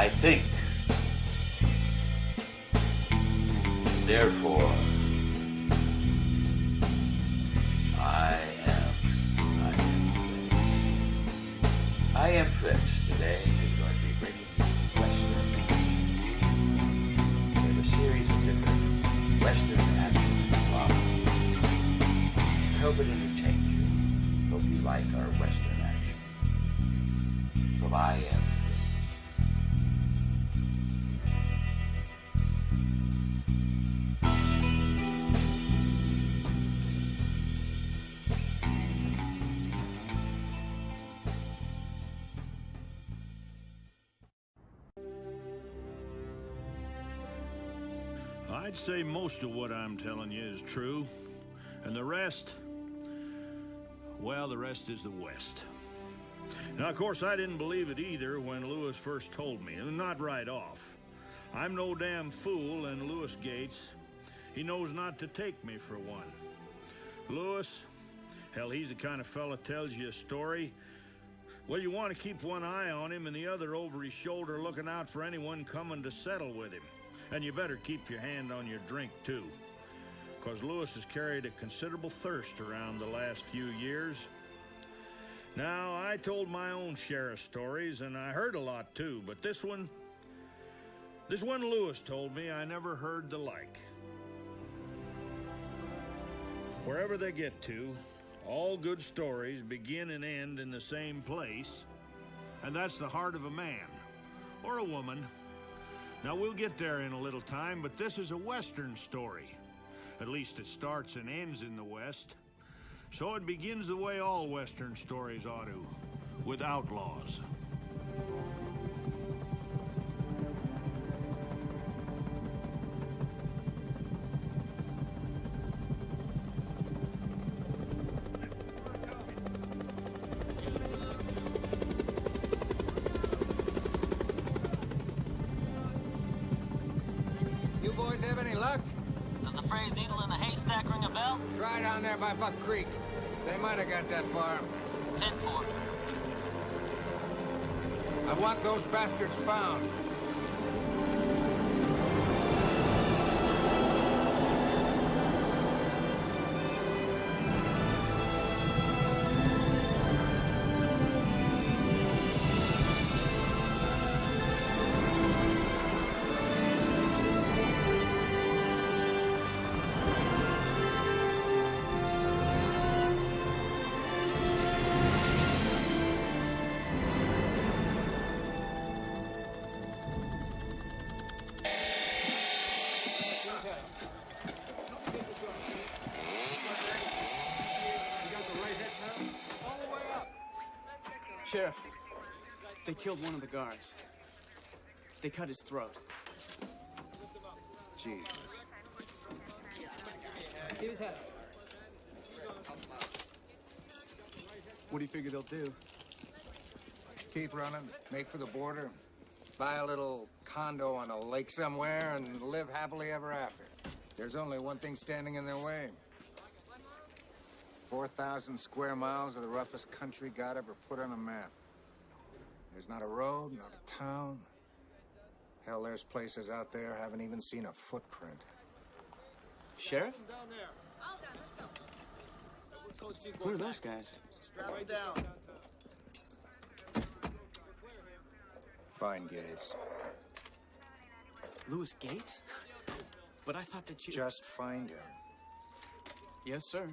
I think. Therefore, I am Fritz. Today is going to be bringing you Western. We have a series of different Western action dramas. I hope it entertains you. Hope you like our Western action. From I am. I'd say most of what I'm telling you is true, and the rest, well, the rest is the West. Now, of course, I didn't believe it either when Lewis first told me, and not right off. I'm no damn fool, and Lewis Gates, he knows not to take me for one. Lewis, hell, he's the kind of fella tells you a story. Well, you want to keep one eye on him and the other over his shoulder looking out for anyone coming to settle with him. And you better keep your hand on your drink, too, because Lewis has carried a considerable thirst around the last few years. Now, I told my own share of stories, and I heard a lot, too, but this one Lewis told me I never heard the like. Wherever they get to, all good stories begin and end in the same place, and that's the heart of a man, or a woman. Now, we'll get there in a little time, but this is a Western story. At least it starts and ends in the West. So it begins the way all Western stories ought to, with outlaws. Does the phrase needle in a haystack ring a bell? Try down there by Buck Creek. They might have got that far. 10-4. I want those bastards found. Sheriff, they killed one of the guards. They cut his throat. Jesus. Give his head up. What do you figure they'll do? Keep running, make for the border, buy a little condo on a lake somewhere, and live happily ever after. There's only one thing standing in their way. 4,000 square miles of the roughest country God ever put on a map. There's not a road, not a town. Hell, there's places out there haven't even seen a footprint. Sheriff? All done, let's go. Who are those guys? Strap it down. Find Gates. Lewis Gates? But I thought that you... Just find him. Yes, sir.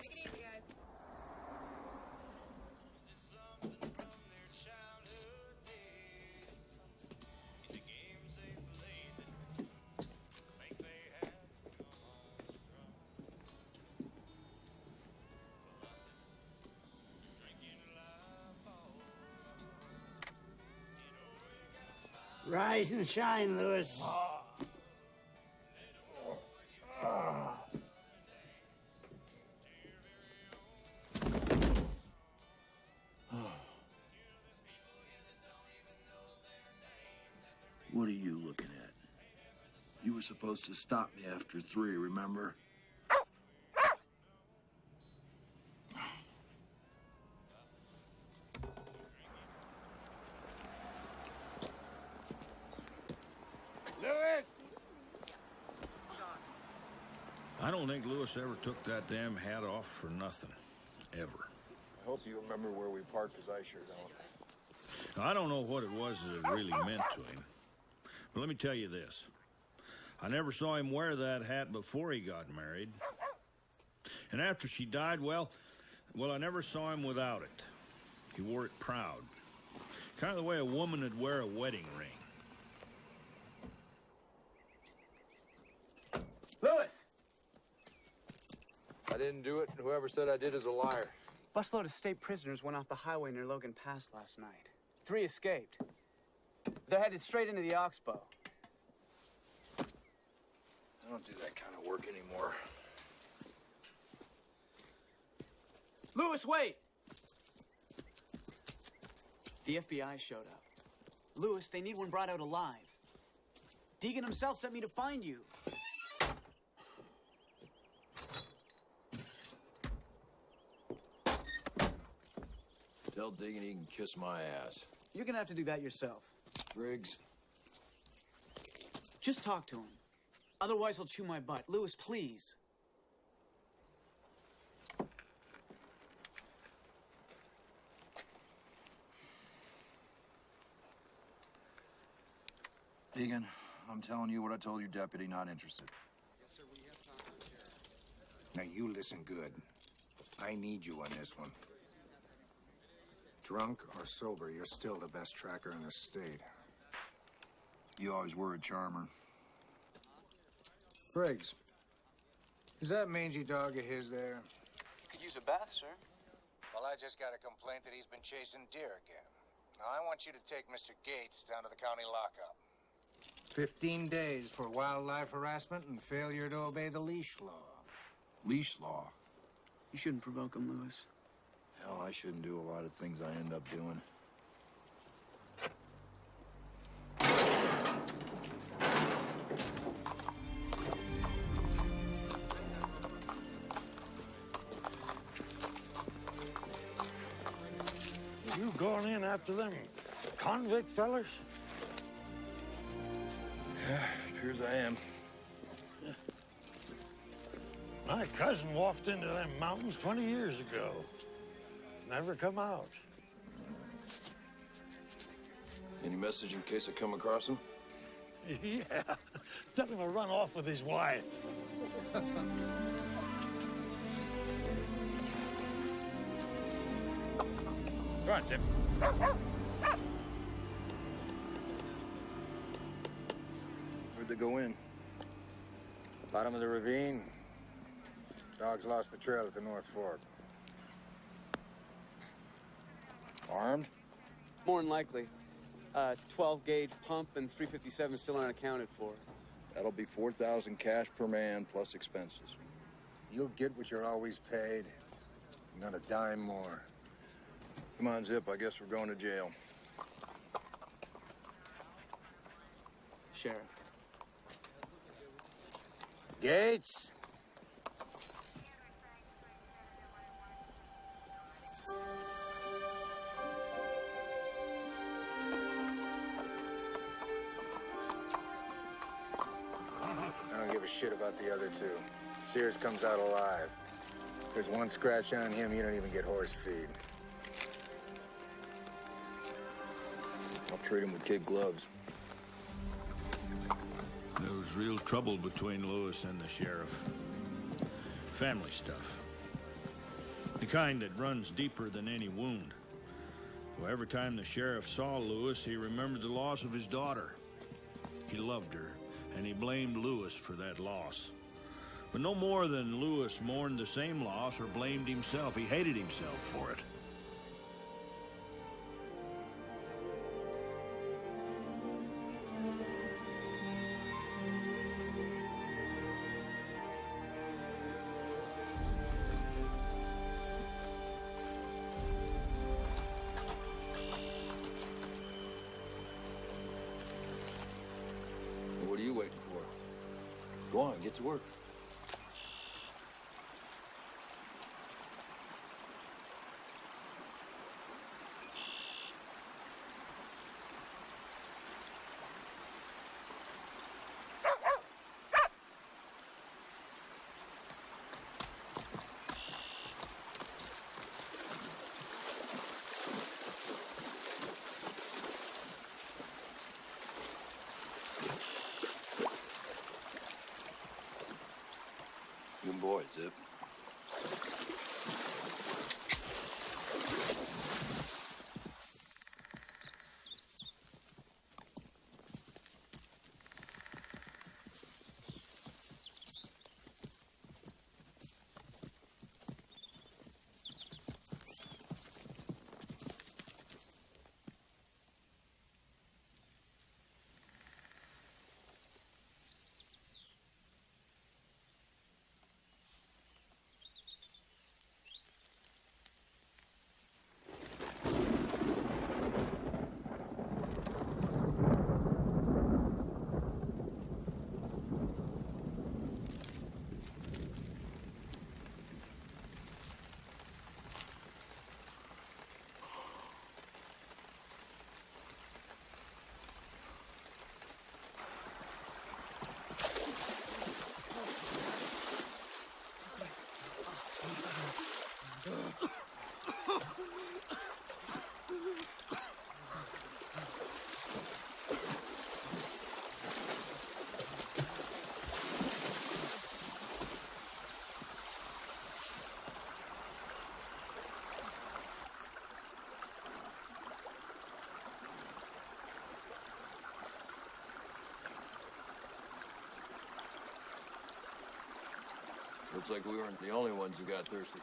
Take it easy, guys. Rise and shine, Lewis. What are you looking at? You were supposed to stop me after 3, remember? Lewis! I don't think Lewis ever took that damn hat off for nothing. Ever. I hope you remember where we parked, because I sure don't. I don't know what it was that it really meant to him. But let me tell you this. I never saw him wear that hat before he got married. And after she died, well, I never saw him without it. He wore it proud. Kind of the way a woman would wear a wedding ring. Lewis! I didn't do it, and whoever said I did is a liar. Busload of state prisoners went off the highway near Logan Pass last night. 3 escaped. They're headed straight into the Oxbow. I don't do that kind of work anymore. Lewis, wait! The FBI showed up. Lewis, they need one brought out alive. Deegan himself sent me to find you. Tell Deegan he can kiss my ass. You're gonna have to do that yourself. Briggs, Just talk to him. Otherwise, he'll chew my butt. Lewis, please. Deegan, I'm telling you what I told your deputy, not interested. Now you listen good. I need you on this one. Drunk or sober, you're still the best tracker in the state. You always were a charmer. Briggs, is that mangy dog of his there? Could use a bath, sir. Well, I just got a complaint that he's been chasing deer again. Now, I want you to take Mr. Gates down to the county lockup. 15 days for wildlife harassment and failure to obey the leash law. Leash law. You shouldn't provoke him, Lewis. Hell, I shouldn't do a lot of things I end up doing. You going in after them convict fellers? Appears I am. My cousin walked into them mountains 20 years ago. Never come out. Any message in case I come across him? Yeah. Tell him to run off with his wife. Go on, Zip. Where'd they go in? Bottom of the ravine. Dogs lost the trail at the North Fork. Armed? More than likely. 12-gauge pump and 357 still aren't accounted for. That'll be 4,000 cash per man plus expenses. You'll get what you're always paid. Not a dime more. Come on, Zip. I guess we're going to jail. Sheriff. Gates! I don't give a shit about the other two. Sears comes out alive. If there's one scratch on him, you don't even get horse feed. I'll treat him with kid gloves. There was real trouble between Lewis and the sheriff. Family stuff. The kind that runs deeper than any wound. Well, every time the sheriff saw Lewis, he remembered the loss of his daughter. He loved her, and he blamed Lewis for that loss. But no more than Lewis mourned the same loss or blamed himself. He hated himself for it. What are you waiting for? Go on, get to work. Zip. Looks like we weren't the only ones who got thirsty.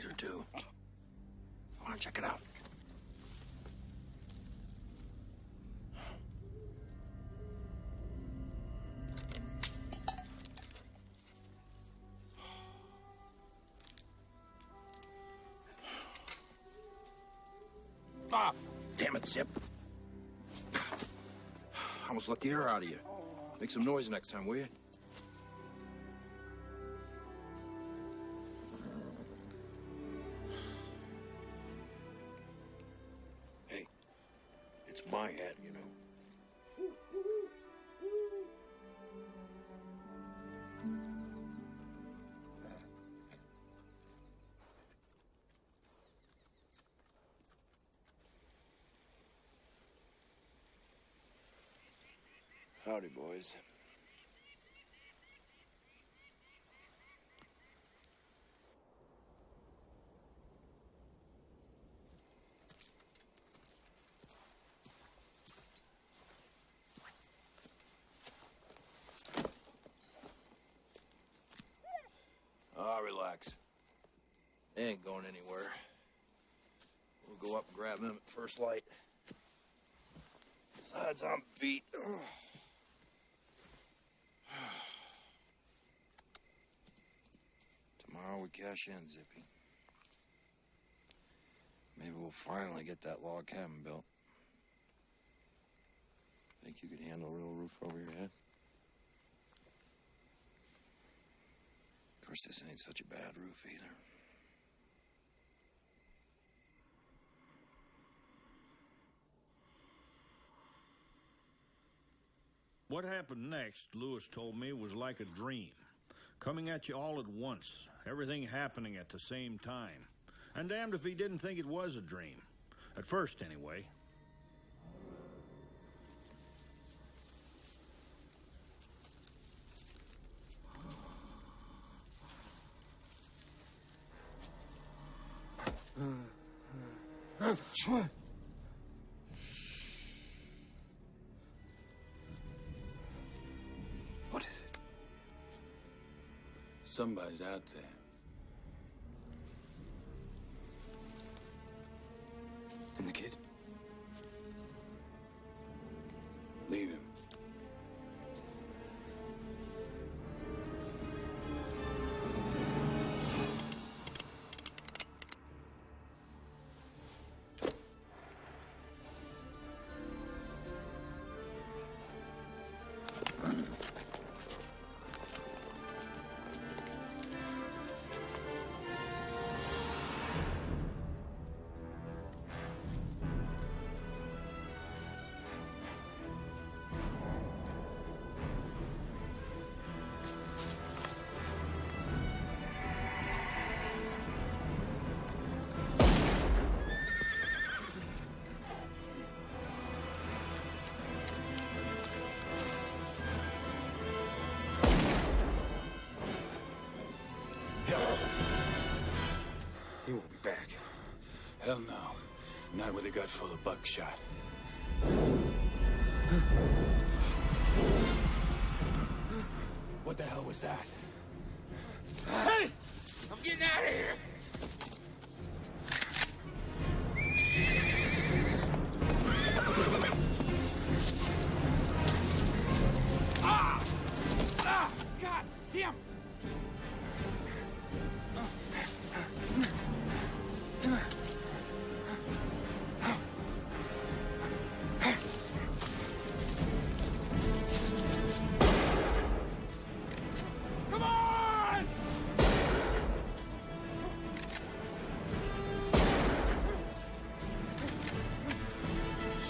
Or two. I want to check it out. Ah, damn it, Zip. Almost let the air out of you. Make some noise next time, will you? My hat, you know. Howdy, boys. Relax. They ain't going anywhere. We'll go up and grab them at first light. Besides, I'm beat. Tomorrow we cash in, Zippy. Maybe we'll finally get that log cabin built. Think you could handle a real roof over your head? Of course, this ain't such a bad roof either. What happened next, Lewis told me, was like a dream. Coming at you all at once, everything happening at the same time. And damned if he didn't think it was a dream. At first, anyway. What is it? Somebody's out there. And the kid? Leave him. He won't be back. Hell no. Not with a gut full of buckshot. What the hell was that? Hey! I'm getting out of here! Ah! Ah! God damn! Come on!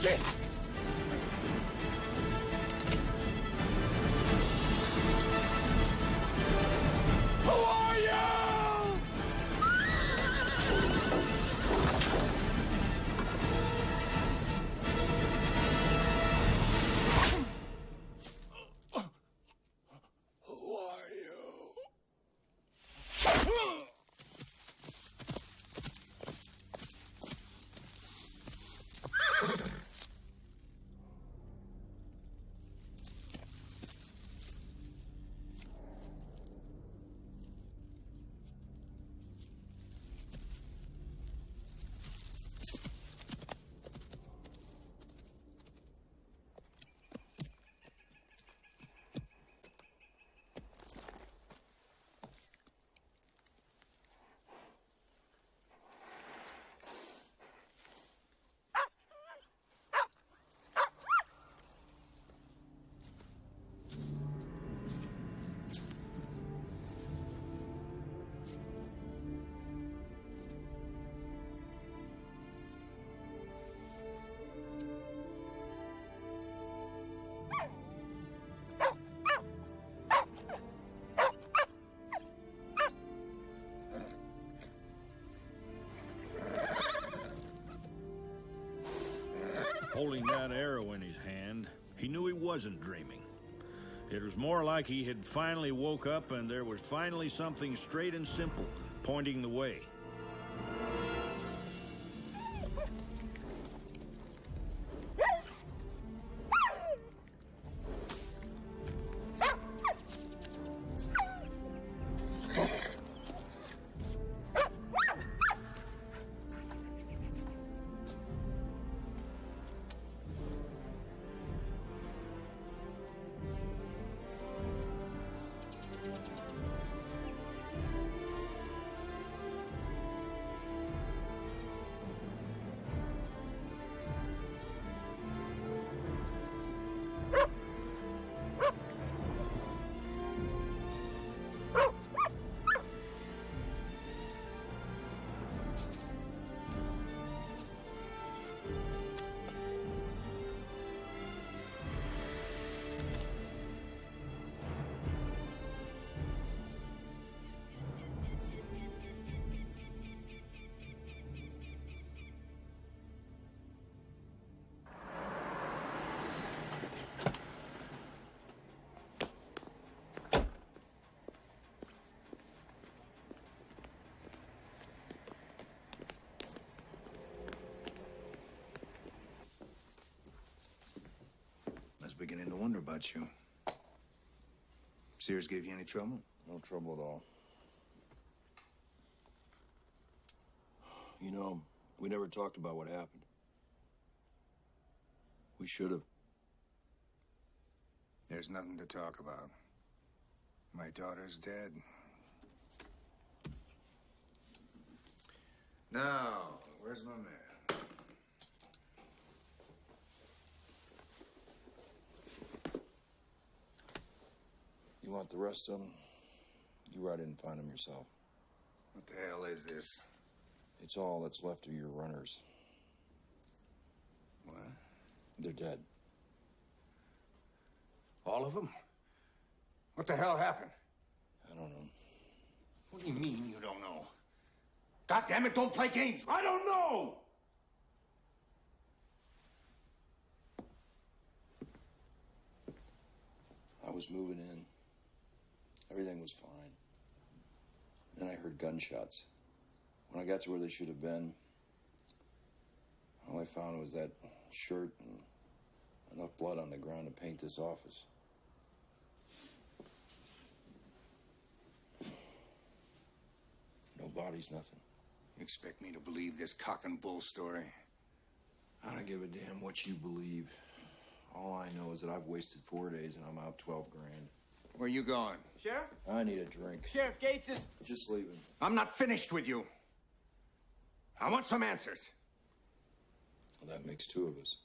Shit! Who are you? Who are you? Holding that arrow in his hand, he knew he wasn't dreaming. It was more like he had finally woke up and there was finally something straight and simple pointing the way. Beginning to wonder about you. Sears gave you any trouble? No trouble at all. You know, we never talked about what happened. We should have. There's nothing to talk about. My daughter's dead. Now, where's my man? You want the rest of them? You ride in and find them yourself. What the hell is this? It's all that's left of your runners. What? They're dead. All of them? What the hell happened? I don't know. What do you mean you don't know? God damn it, don't play games. I don't know! I was moving in. Everything was fine. Then I heard gunshots. When I got to where they should have been, all I found was that shirt and enough blood on the ground to paint this office. No bodies, nothing. You expect me to believe this cock and bull story? I don't give a damn what you believe. All I know is that I've wasted 4 days and I'm out 12 grand. Where you going? Sheriff? I need a drink. Sheriff Gates is... Just leaving. I'm not finished with you. I want some answers. Well, that makes two of us.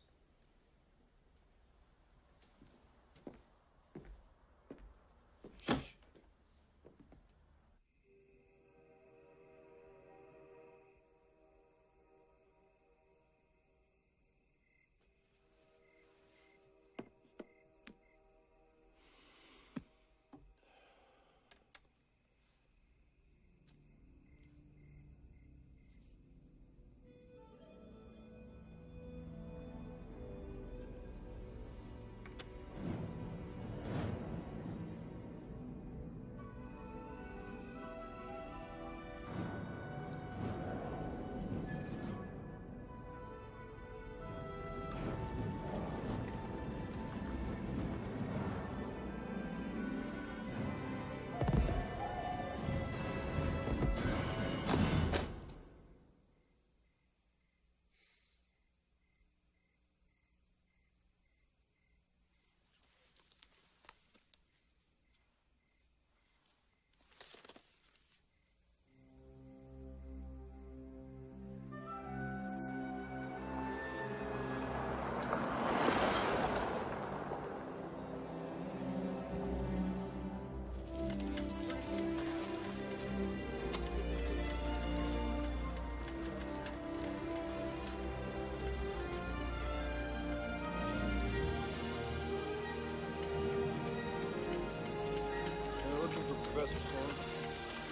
Professor Sloan?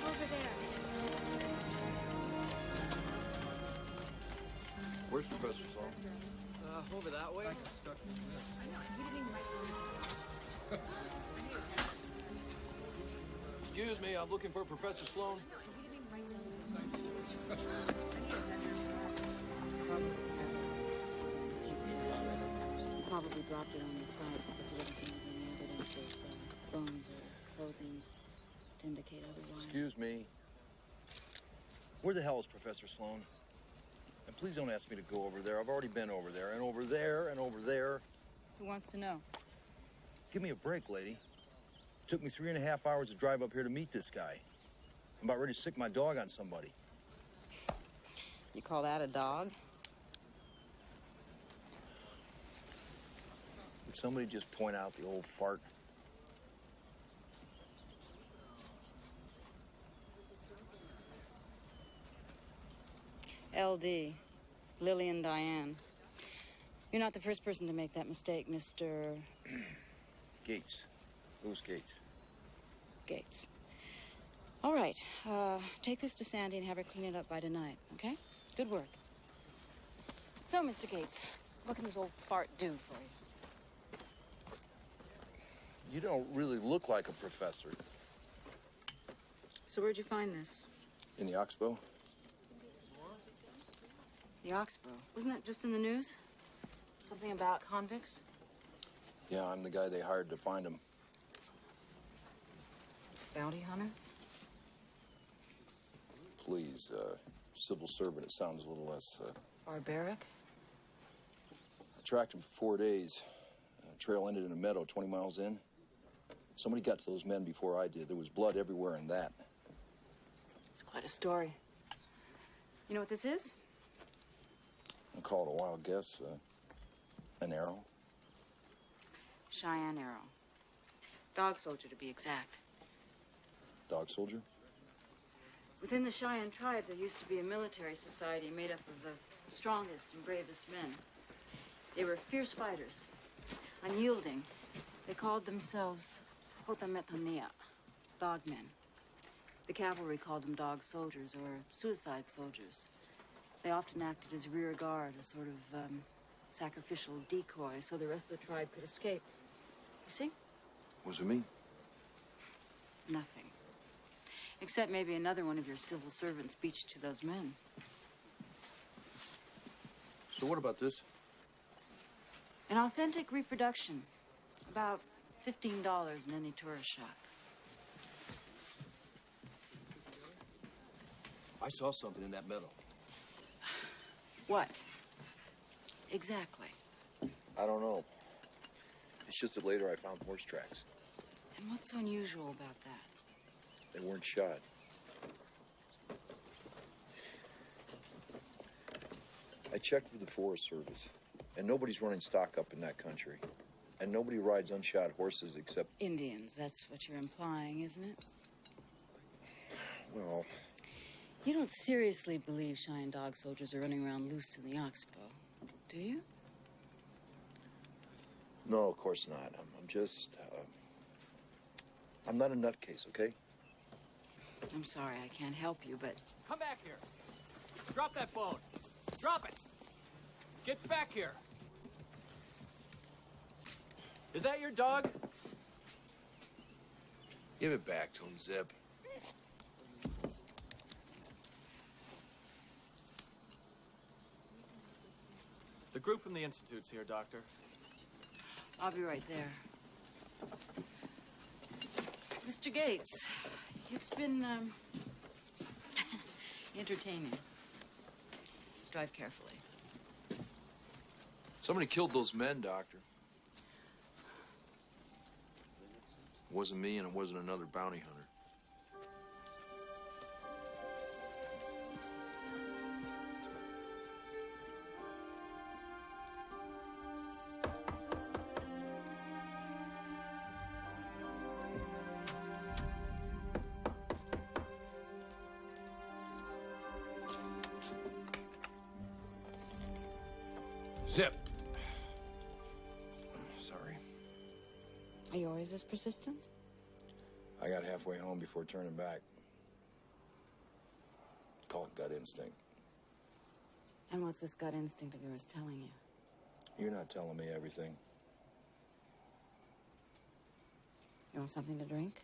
Over there. Where's Professor Sloan? Over that way. I know, he didn't even write Excuse me, I'm looking for Professor Sloan. He probably dropped it on the side because he doesn't seem to have any evidence of bones or clothing to indicate otherwise. Excuse me. Where the hell is Professor Sloan? And please don't ask me to go over there. I've already been over there, and over there, and over there. Who wants to know? Give me a break, lady. It took me 3.5 hours to drive up here to meet this guy. I'm about ready to sick my dog on somebody. You call that a dog? Would somebody just point out the old fart? LD, Lillian Diane. You're not the first person to make that mistake, Mr. Gates. Louis Gates. Gates. All right. Take this to Sandy and have her clean it up by tonight, okay? Good work. So, Mr. Gates, what can this old fart do for you? You don't really look like a professor. So where'd you find this? In the Oxbow? The Oxbow. Wasn't that just in the news? Something about convicts? Yeah, I'm the guy they hired to find him. Bounty hunter? Please, civil servant, it sounds a little less, Barbaric? I tracked him for 4 days. Trail ended in a meadow 20 miles in. Somebody got to those men before I did. There was blood everywhere in that. It's quite a story. You know what this is? I'll call it a wild guess. An arrow. Cheyenne arrow. Dog soldier, to be exact. Dog soldier? Within the Cheyenne tribe, there used to be a military society made up of the strongest and bravest men. They were fierce fighters, unyielding. They called themselves Hotametania, dogmen. The cavalry called them dog soldiers or suicide soldiers. They often acted as rear guard, a sort of sacrificial decoy, so the rest of the tribe could escape. You see? Was it me? Nothing. Except maybe another one of your civil servants beached to those men. So what about this? An authentic reproduction. About $15 in any tourist shop. I saw something in that meadow. What? Exactly. I don't know. It's just that later I found horse tracks. And what's so unusual about that? They weren't shod. I checked with the Forest Service, and nobody's running stock up in that country. And nobody rides unshod horses except... Indians, that's what you're implying, isn't it? Well... You don't seriously believe Cheyenne dog soldiers are running around loose in the oxbow, do you? No, of course not. I'm just... I'm not a nutcase, okay? I'm sorry, I can't help you, but... Come back here. Drop that phone. Drop it. Get back here. Is that your dog? Give it back to him, Zip. The group from the Institute's here, Doctor. I'll be right there. Mr. Gates, it's been, entertaining. Drive carefully. Somebody killed those men, Doctor. It wasn't me, and it wasn't another bounty hunter. Zip. Sorry. Are you always this persistent? I got halfway home before turning back. Call it gut instinct. And what's this gut instinct of yours telling you? You're not telling me everything. You want something to drink?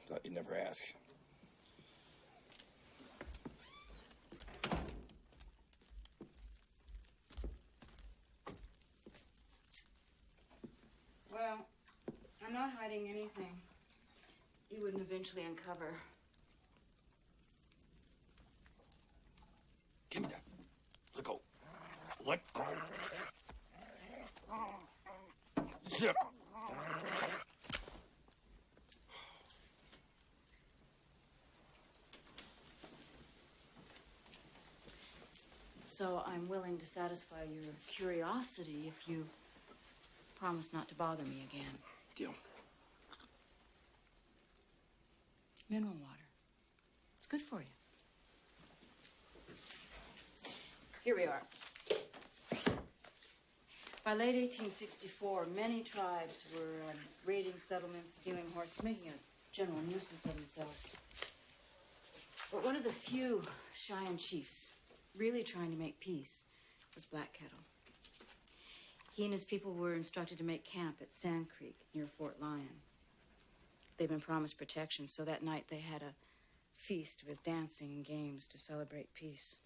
Thought you'd never ask. Well, I'm not hiding anything you wouldn't eventually uncover. Give me that. Let go. Let go. Zip. So I'm willing to satisfy your curiosity if you promise not to bother me again. Deal. Mineral water. It's good for you. Here we are. By late 1864, many tribes were raiding settlements, stealing horses, making a general nuisance of themselves. But one of the few Cheyenne chiefs really trying to make peace was Black Kettle. He and his people were instructed to make camp at Sand Creek near Fort Lyon. They'd been promised protection, so that night they had a feast with dancing and games to celebrate peace.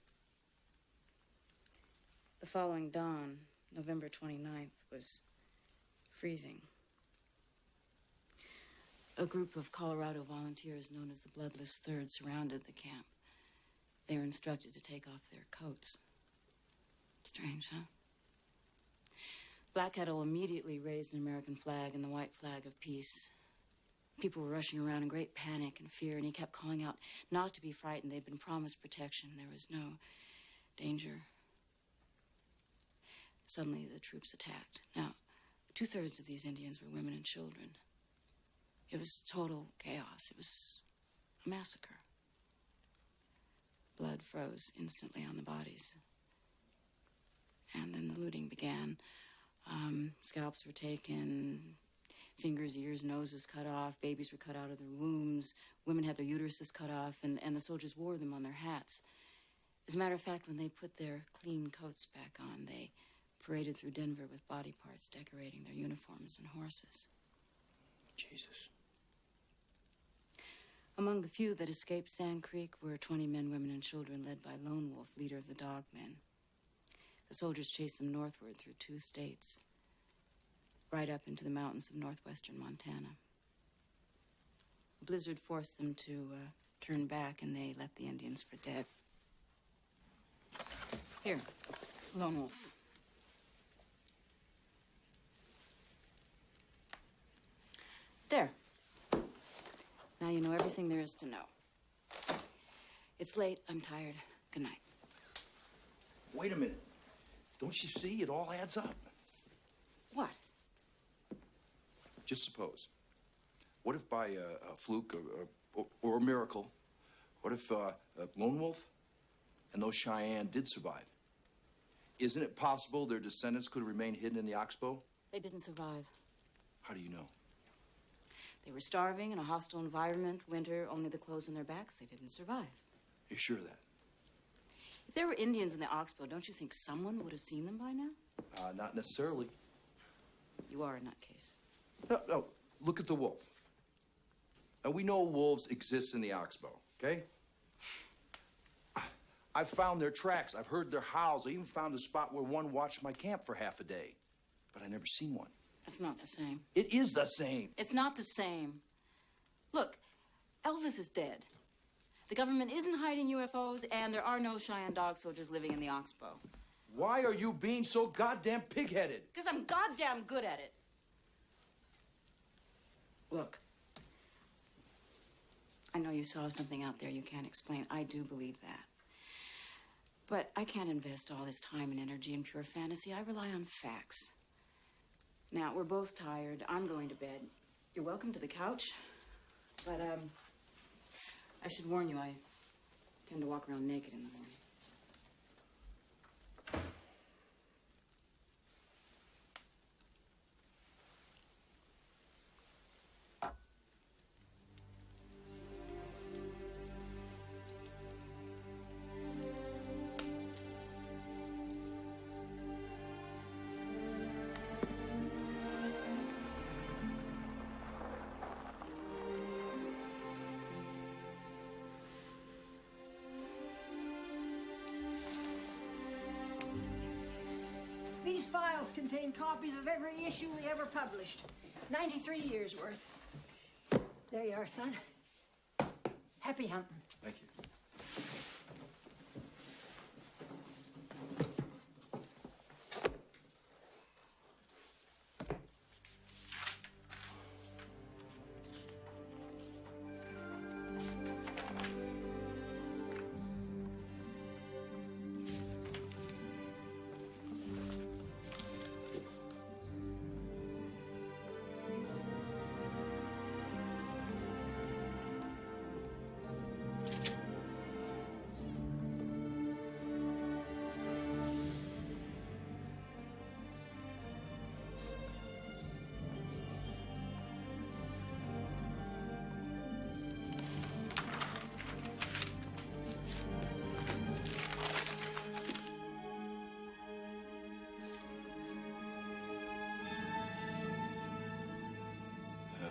The following dawn, November 29th, was freezing. A group of Colorado volunteers known as the Bloodless Third surrounded the camp. They were instructed to take off their coats. Strange, huh? Black Kettle immediately raised an American flag and the white flag of peace. People were rushing around in great panic and fear, and he kept calling out not to be frightened. They'd been promised protection. There was no danger. Suddenly, the troops attacked. Now, 2/3 of these Indians were women and children. It was total chaos. It was a massacre. Blood froze instantly on the bodies. And then the looting began. Scalps were taken, fingers, ears, noses cut off, babies were cut out of their wombs, women had their uteruses cut off, and the soldiers wore them on their hats. As a matter of fact, when they put their clean coats back on, they paraded through Denver with body parts decorating their uniforms and horses. Jesus. Among the few that escaped Sand Creek were 20 men, women, and children led by Lone Wolf, leader of the Dogmen. The soldiers chased them northward through 2 states, right up into the mountains of northwestern Montana. A blizzard forced them to turn back, and they left the Indians for dead. Here, Lone Wolf. There. Now you know everything there is to know. It's late. I'm tired. Good night. Wait a minute. Don't you see? It all adds up. What? Just suppose. What if by a fluke or a miracle, what if Lone Wolf and those Cheyenne did survive? Isn't it possible their descendants could remain hidden in the oxbow? They didn't survive. How do you know? They were starving in a hostile environment, winter, only the clothes on their backs. They didn't survive. You're sure of that? If there were Indians in the oxbow, don't you think someone would have seen them by now? Not necessarily. You are a nutcase. No, look at the wolf. Now, we know wolves exist in the oxbow, okay? I've found their tracks. I've heard their howls. I even found a spot where one watched my camp for half a day. But I never seen one. It's not the same. It is the same. It's not the same. Look, Elvis is dead. The government isn't hiding UFOs, and there are no Cheyenne dog soldiers living in the oxbow. Why are you being so goddamn pig-headed? Because I'm goddamn good at it. Look, I know you saw something out there you can't explain. I do believe that. But I can't invest all this time and energy in pure fantasy. I rely on facts. Now, we're both tired. I'm going to bed. You're welcome to the couch. But, I should warn you, I tend to walk around naked in the morning. These files contain copies of every issue we ever published. 93 years worth. There you are, son. Happy hunting. Thank you.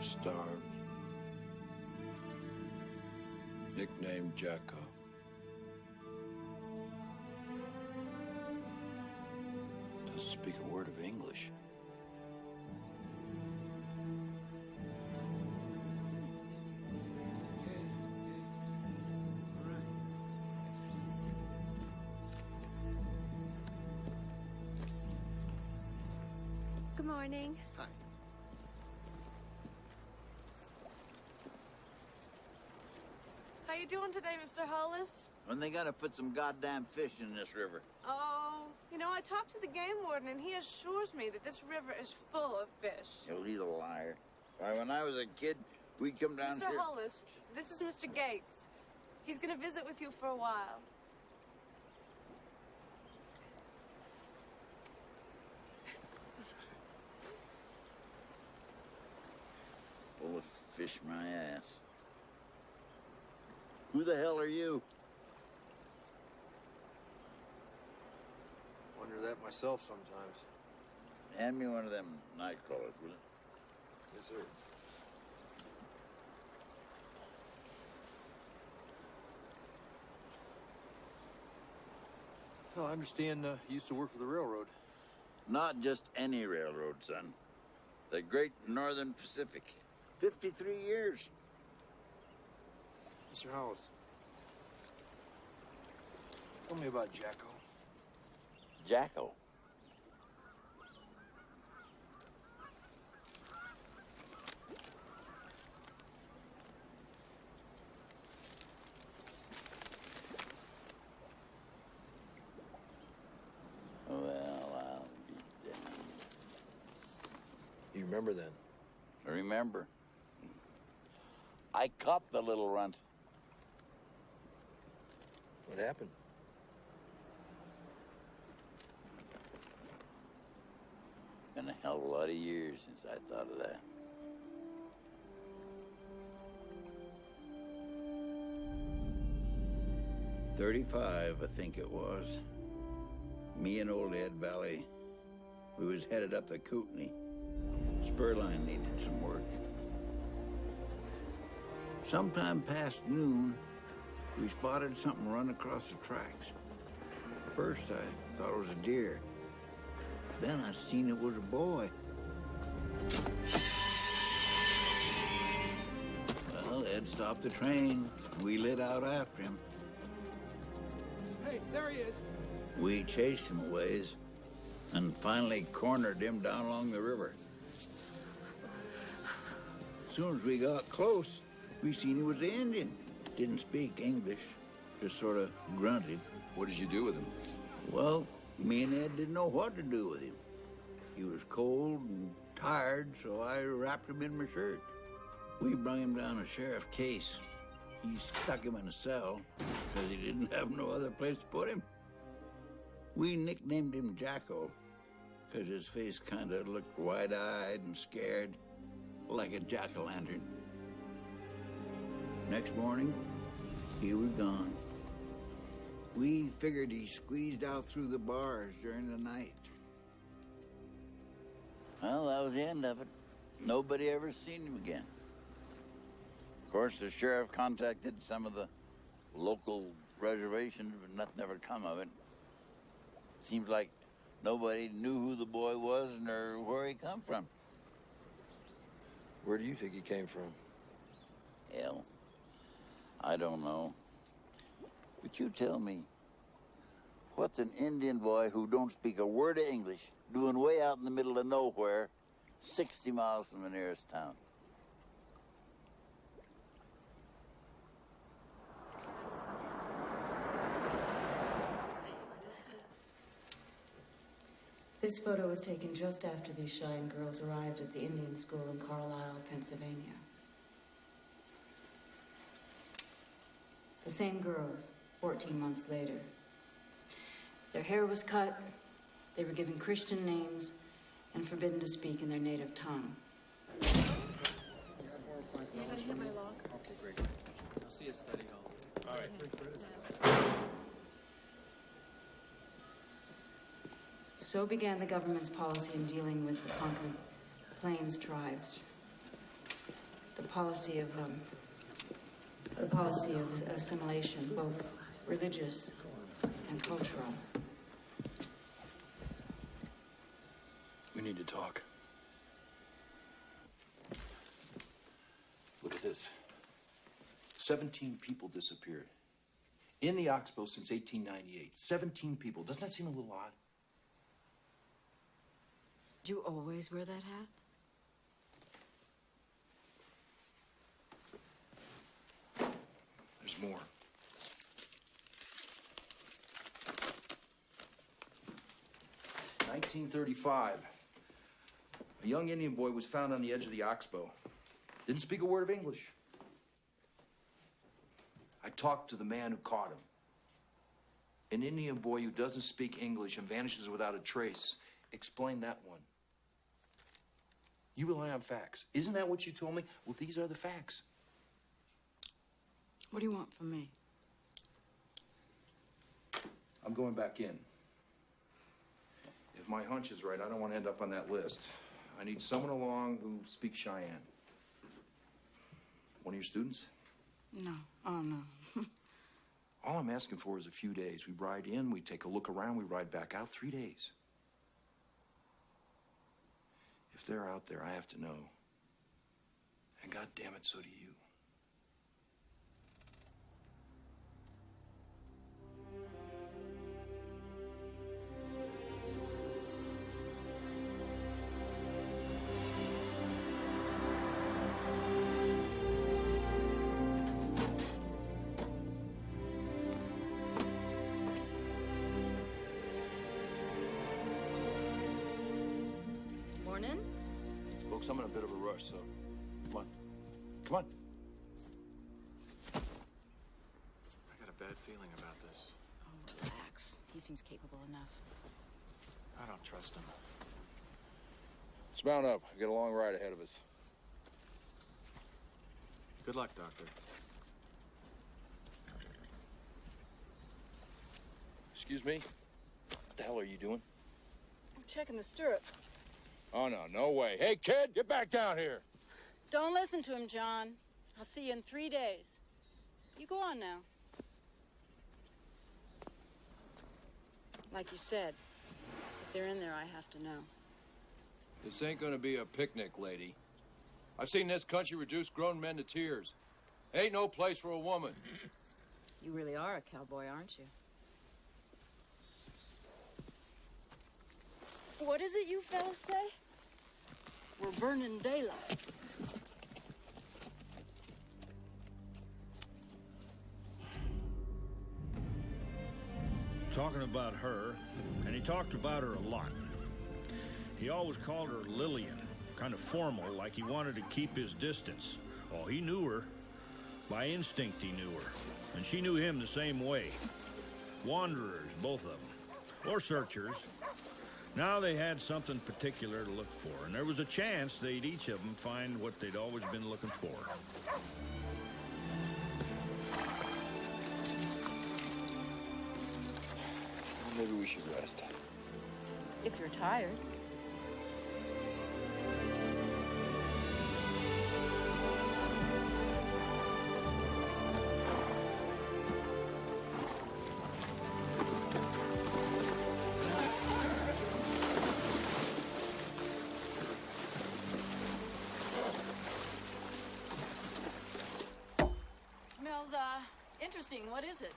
Starved. Nicknamed Jacko. Doesn't speak a word of English. Good morning. Hi. How you doing today, Mr. Hollis? When they gonna put some goddamn fish in this river? Oh, you know, I talked to the game warden, and he assures me that this river is full of fish. Oh, he's a liar. Why, when I was a kid, we'd come down Mr. here... Hollis, this is Mr. Gates. He's gonna visit with you for a while. Full of fish my ass. Who the hell are you? Wonder that myself sometimes. Hand me one of them night crawlers, will you? Yes, sir. Well, I understand you used to work for the railroad. Not just any railroad, son. The Great Northern Pacific. 53 years. Mr. Howes, tell me about Jacko. Jacko? Well, I'll be damned. You remember then? I remember. I caught the little runt. What happened? Been a hell of a lot of years since I thought of that. '35, I think it was. Me and old Ed Valley, we was headed up the Kootenai. Spur line needed some work. Sometime past noon, we spotted something run across the tracks. First, I thought it was a deer. Then I seen it was a boy. Well, Ed stopped the train. We lit out after him. Hey, there he is. We chased him a ways and finally cornered him down along the river. As soon as we got close, we seen he was an Indian. Didn't speak English, just sort of grunted. What did you do with him? Well, me and Ed didn't know what to do with him. He was cold and tired, so I wrapped him in my shirt. We brung him down to Sheriff Case. He stuck him in a cell because he didn't have no other place to put him. We nicknamed him Jacko because his face kind of looked wide-eyed and scared, like a jack-o'-lantern. Next morning, he was gone. We figured he squeezed out through the bars during the night. Well, that was the end of it. Nobody ever seen him again. Of course, the sheriff contacted some of the local reservations, but nothing ever come of it. Seems like nobody knew who the boy was or where he come from. Where do you think he came from? Hell, I don't know. But you tell me, what's an Indian boy who don't speak a word of English doing way out in the middle of nowhere, 60 miles from the nearest town? This photo was taken just after these Cheyenne girls arrived at the Indian school in Carlisle, Pennsylvania. The same girls, 14 months later. Their hair was cut, they were given Christian names, and forbidden to speak in their native tongue. You gonna hit my lock? Okay, great. I'll see you at study hall. All right. So began the government's policy in dealing with the conquered Plains tribes. The policy of assimilation, both religious and cultural. We need to talk. Look at this. 17 people disappeared. In the Oxbow since 1898. 17 people. Doesn't that seem a little odd? Do you always wear that hat? There's more. In 1935, a young Indian boy was found on the edge of the Oxbow. Didn't speak a word of English. I talked to the man who caught him. An Indian boy who doesn't speak English and vanishes without a trace. Explain that one. You rely on facts. Isn't that what you told me? Well, these are the facts. What do you want from me? I'm going back in. If my hunch is right, I don't want to end up on that list. I need someone along who speaks Cheyenne. One of your students? No. Oh, no. All I'm asking for is a few days. We ride in, we take a look around, we ride back out. 3 days. If they're out there, I have to know. And God damn it, so do you. Morning. Folks, I'm in a bit of a rush, so come on. Come on. I got a bad feeling about this. Oh, relax. He seems capable enough. I don't trust him. Let's mount up. We got a long ride ahead of us. Good luck, Doctor. Excuse me? What the hell are you doing? I'm checking the stirrup. Oh, no, no way. Hey, kid, get back down here. Don't listen to him, John. I'll see you in 3 days. You go on now. Like you said, if they're in there, I have to know. This ain't gonna be a picnic, lady. I've seen this country reduce grown men to tears. Ain't no place for a woman. You really are a cowboy, aren't you? What is it you fellas say? We're burning daylight. Talking about her, and he talked about her a lot. He always called her Lillian, kind of formal, like he wanted to keep his distance. Oh, he knew her. By instinct, he knew her. And she knew him the same way. Wanderers, both of them. Or searchers. Now they had something particular to look for, and there was a chance they'd each of them find what they'd always been looking for. Maybe we should rest. If you're tired. Smells, interesting. What is it?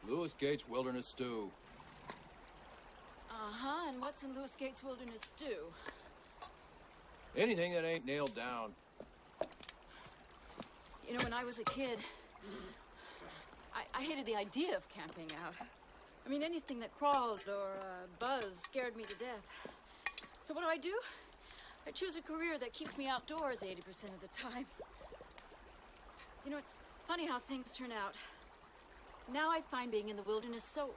Lewis Gates Wilderness Stew. Uh-huh, and what's in Lewis Gates Wilderness Stew? Anything that ain't nailed down. You know, when I was a kid, I hated the idea of camping out. I mean, anything that crawled or buzzed scared me to death. So what do? I choose a career that keeps me outdoors 80% of the time. You know, it's funny how things turn out. Now I find being in the wilderness so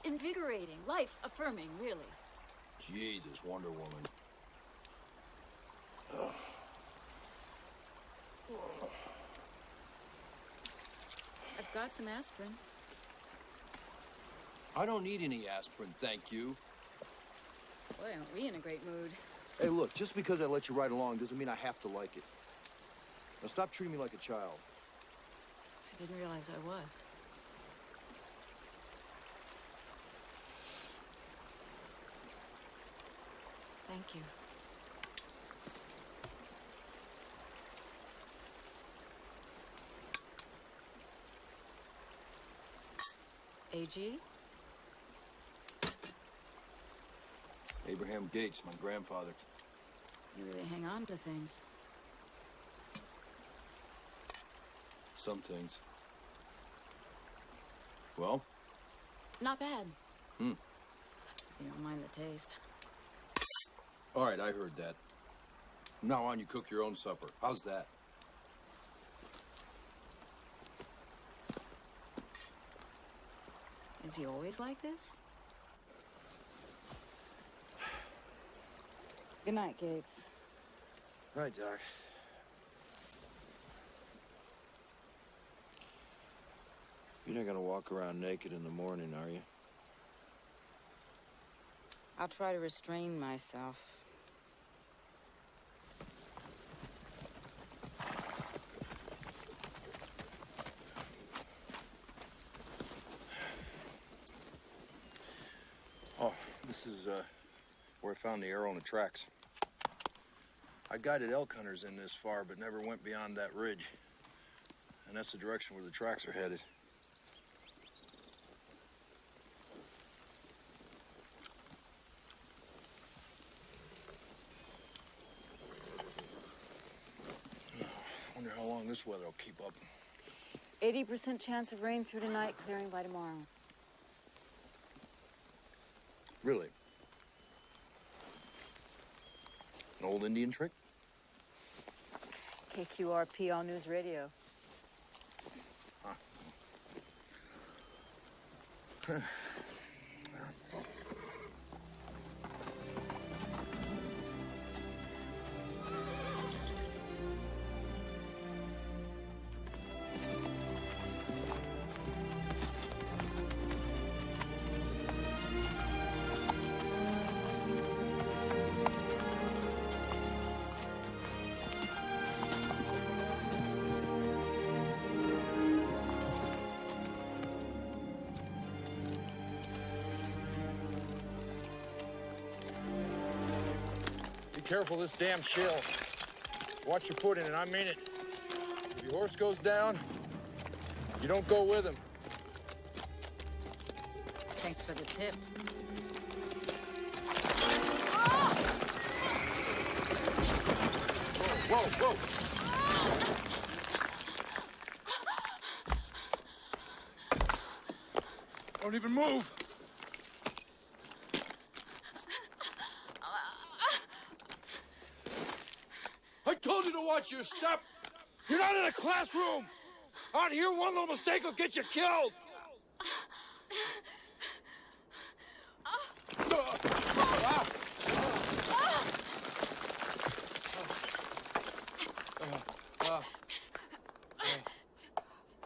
invigorating, life-affirming, really. Jesus, Wonder Woman. I've got some aspirin. I don't need any aspirin, thank you. Boy, aren't we in a great mood. Hey, look, just because I let you ride along doesn't mean I have to like it. Now stop treating me like a child. I didn't realize I was. Thank you. AG? Abraham Gates, my grandfather. You really hang on to things. Some things. Well? Not bad. Hmm. You don't mind the taste. All right, I heard that. From now on, you cook your own supper. How's that? Is he always like this? Good night, Gates. Hi, Doc. You're not gonna walk around naked in the morning, are you? I'll try to restrain myself. is where I found the arrow in the tracks. I guided elk hunters in this far, but never went beyond that ridge. And that's the direction where the tracks are headed. Wonder how long this weather will keep up. 80% chance of rain through tonight, clearing by tomorrow. Really? An old Indian trick? KQRP All News Radio. Huh. Careful this damn shell. Watch your footing, and I mean it. If your horse goes down, you don't go with him. Thanks for the tip. Whoa, whoa! Don't even move! I told you to watch your step! You're not in a classroom! Out here, one little mistake will get you killed!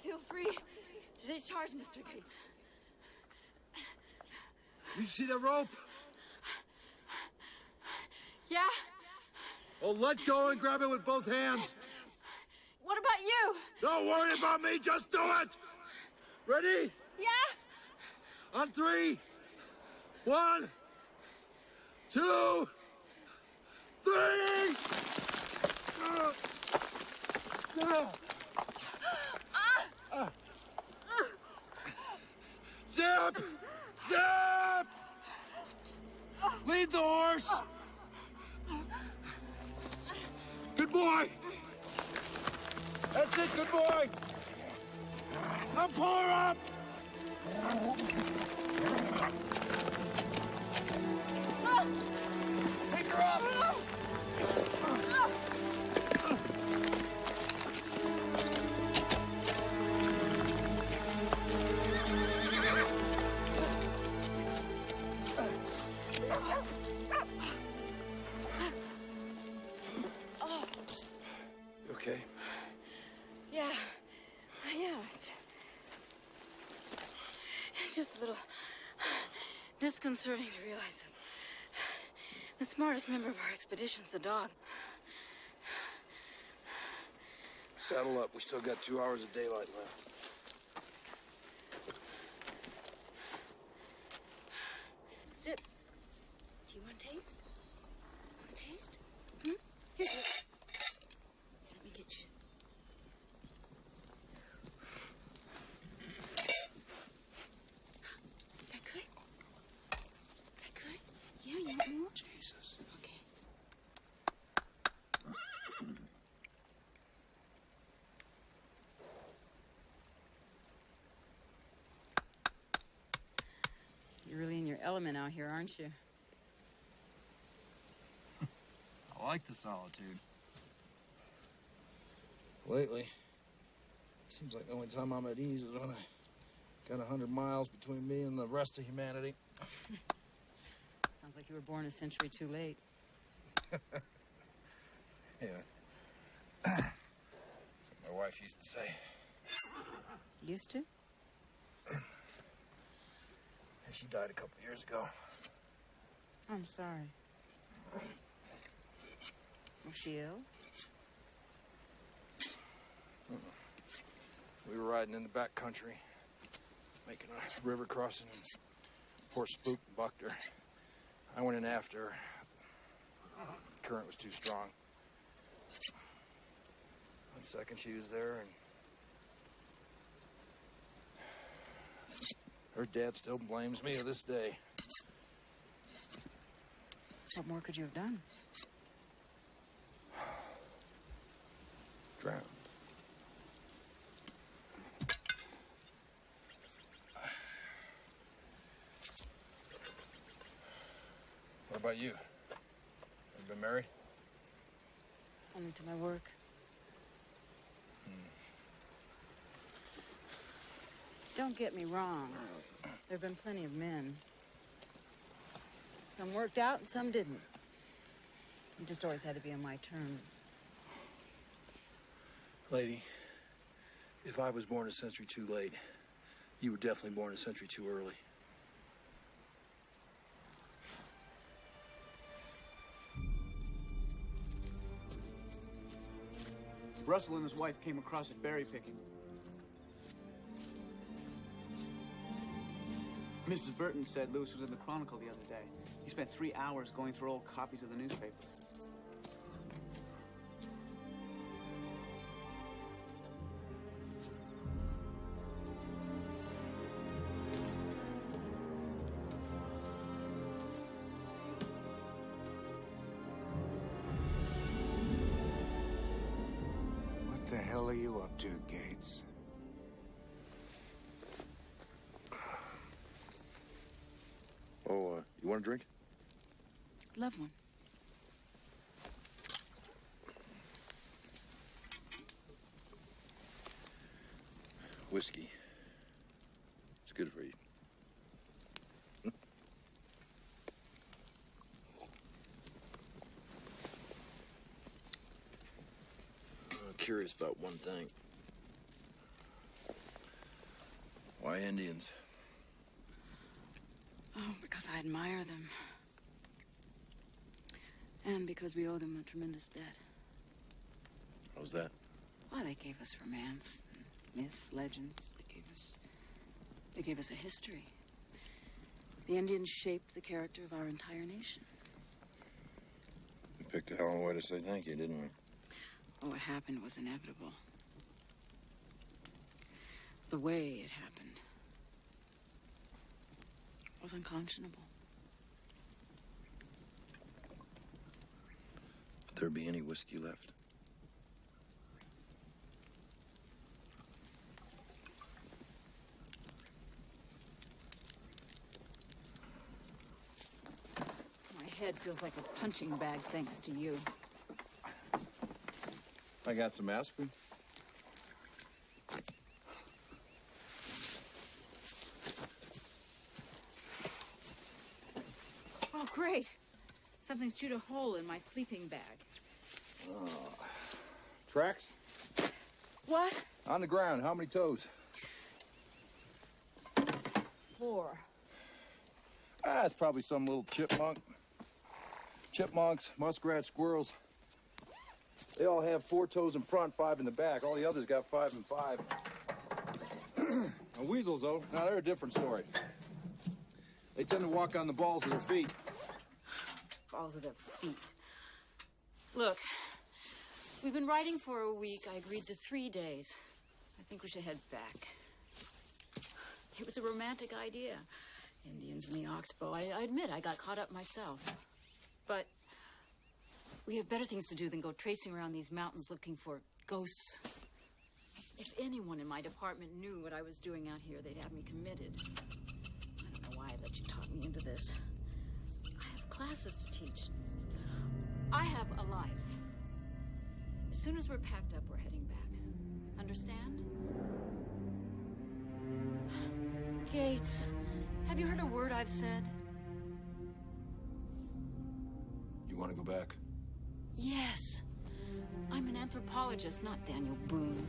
Feel free to discharge, Mr. Gates. You see the rope? Yeah? Oh, let go and grab it with both hands. What about you? Don't worry about me, just do it! Ready? Yeah? On 3. 1, 2, 3! Zip! Zip! Lead the horse! Good boy! That's it, good boy! Now pull her up! Pick her up! You okay? Yeah. It's just a little disconcerting to realize that the smartest member of our expedition's the dog. Saddle up. We still got 2 hours of daylight left. Zip, do you want a taste? Want a taste? Hmm? Here, Zip. Let me get you. Is that good? Is that good? Yeah, you want more? Jesus. Okay. You're really in your element out here, aren't you? I like the solitude. Lately, seems like the only time I'm at ease is when I got 100 miles between me and the rest of humanity. Sounds like you were born a century too late. Yeah. That's what my wife used to say. Used to? And she died a couple years ago. I'm sorry. Was she ill? We were riding in the back country, making a river crossing, and poor spook bucked her. I went in after her. The current was too strong. 1 second she was there, and her dad still blames me to this day. What more could you have done? Drowned. What about you? You been married? Only to my work. Don't get me wrong. There have been plenty of men. Some worked out and some didn't. It just always had to be on my terms. Lady, if I was born a century too late, you were definitely born a century too early. Russell and his wife came across it berry picking. Mrs. Burton said Lewis was in the Chronicle the other day. He spent 3 hours going through old copies of the newspaper. What the hell are you up to, Gates? Oh, you want a drink? Love one. Whiskey. It's good for you. I'm curious about one thing. Why Indians? Oh, because I admire them. And because we owe them a tremendous debt. How's that? Why, they gave us romance, myths, legends. They gave us a history. The Indians shaped the character of our entire nation. We picked a hell of a way to say thank you, didn't we? Well, what happened was inevitable. The way it happened was unconscionable. Would there be any whiskey left? My head feels like a punching bag thanks to you. I got some aspirin. Oh, great. Something's chewed a hole in my sleeping bag. Tracks? What? On the ground. How many toes? 4. Ah, it's probably some little chipmunk. Chipmunks, muskrats, squirrels. They all have 4 toes in front, 5 in the back. All the others got 5 and 5. Now, weasels, though, now they're a different story. They tend to walk on the balls of their feet. Balls of their feet. Look, we've been riding for a week. I agreed to 3 days. I think we should head back. It was a romantic idea. Indians in the oxbow. I admit I got caught up myself. But we have better things to do than go traipsing around these mountains looking for ghosts. If anyone in my department knew what I was doing out here, they'd have me committed. I don't know why I let you talk me into this. I have classes to teach. I have a life. As soon as we're packed up, we're heading back. Understand? Gates, have you heard a word I've said? You want to go back? Yes. I'm an anthropologist, not Daniel Boone.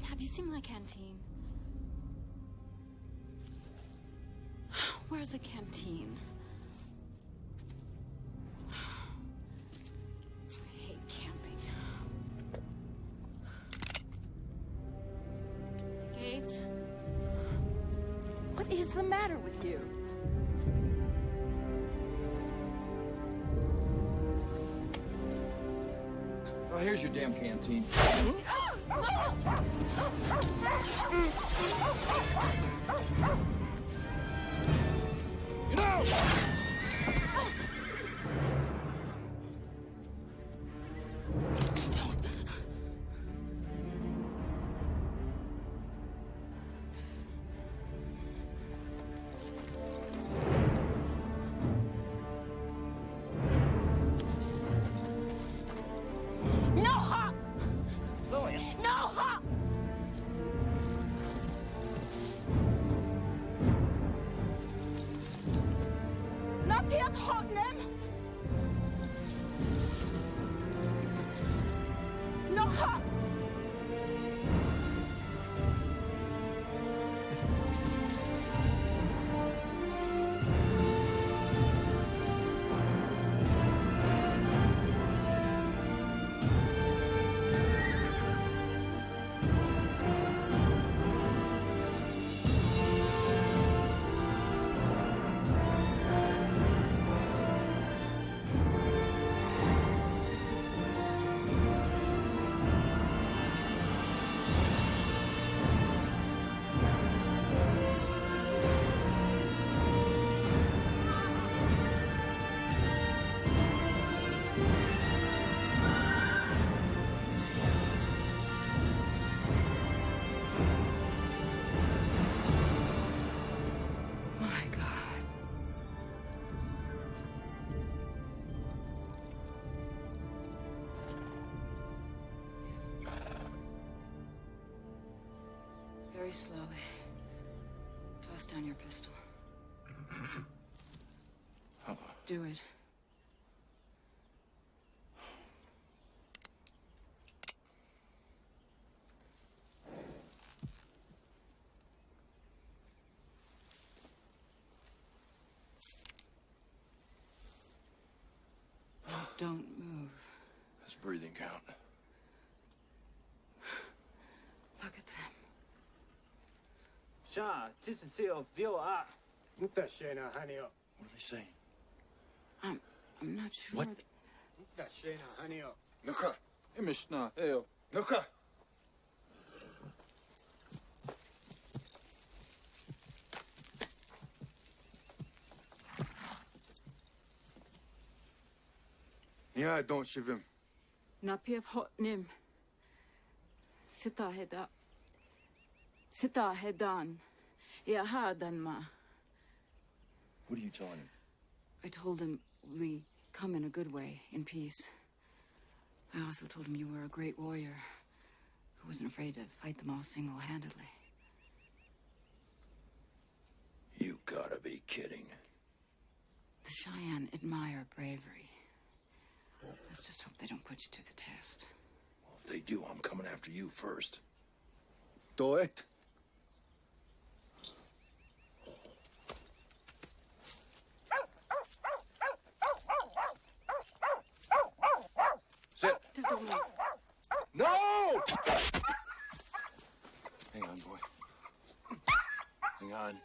Have you seen my canteen? Where's the canteen? I hate camping. Oh, here's your damn canteen. You know! Very slowly. Toss down your pistol. Do it. Don't move. Does breathing count? Look at them. What do they say? I'm not sure. What? Nuka. Hey, Mishnah. Hey, Nuka. Yeah, I don't shiv him. Napiev hotnim. Sita heda. Sita hedan. Yahadan ma. What are you telling him? I told him we come in a good way, in peace. I also told him you were a great warrior who wasn't afraid to fight them all single-handedly. You gotta be kidding. The Cheyenne admire bravery. Let's just hope they don't put you to the test. Well, if they do, I'm coming after you first. Do it. Sit. Just don't move. No! Hang on, boy. Hang on.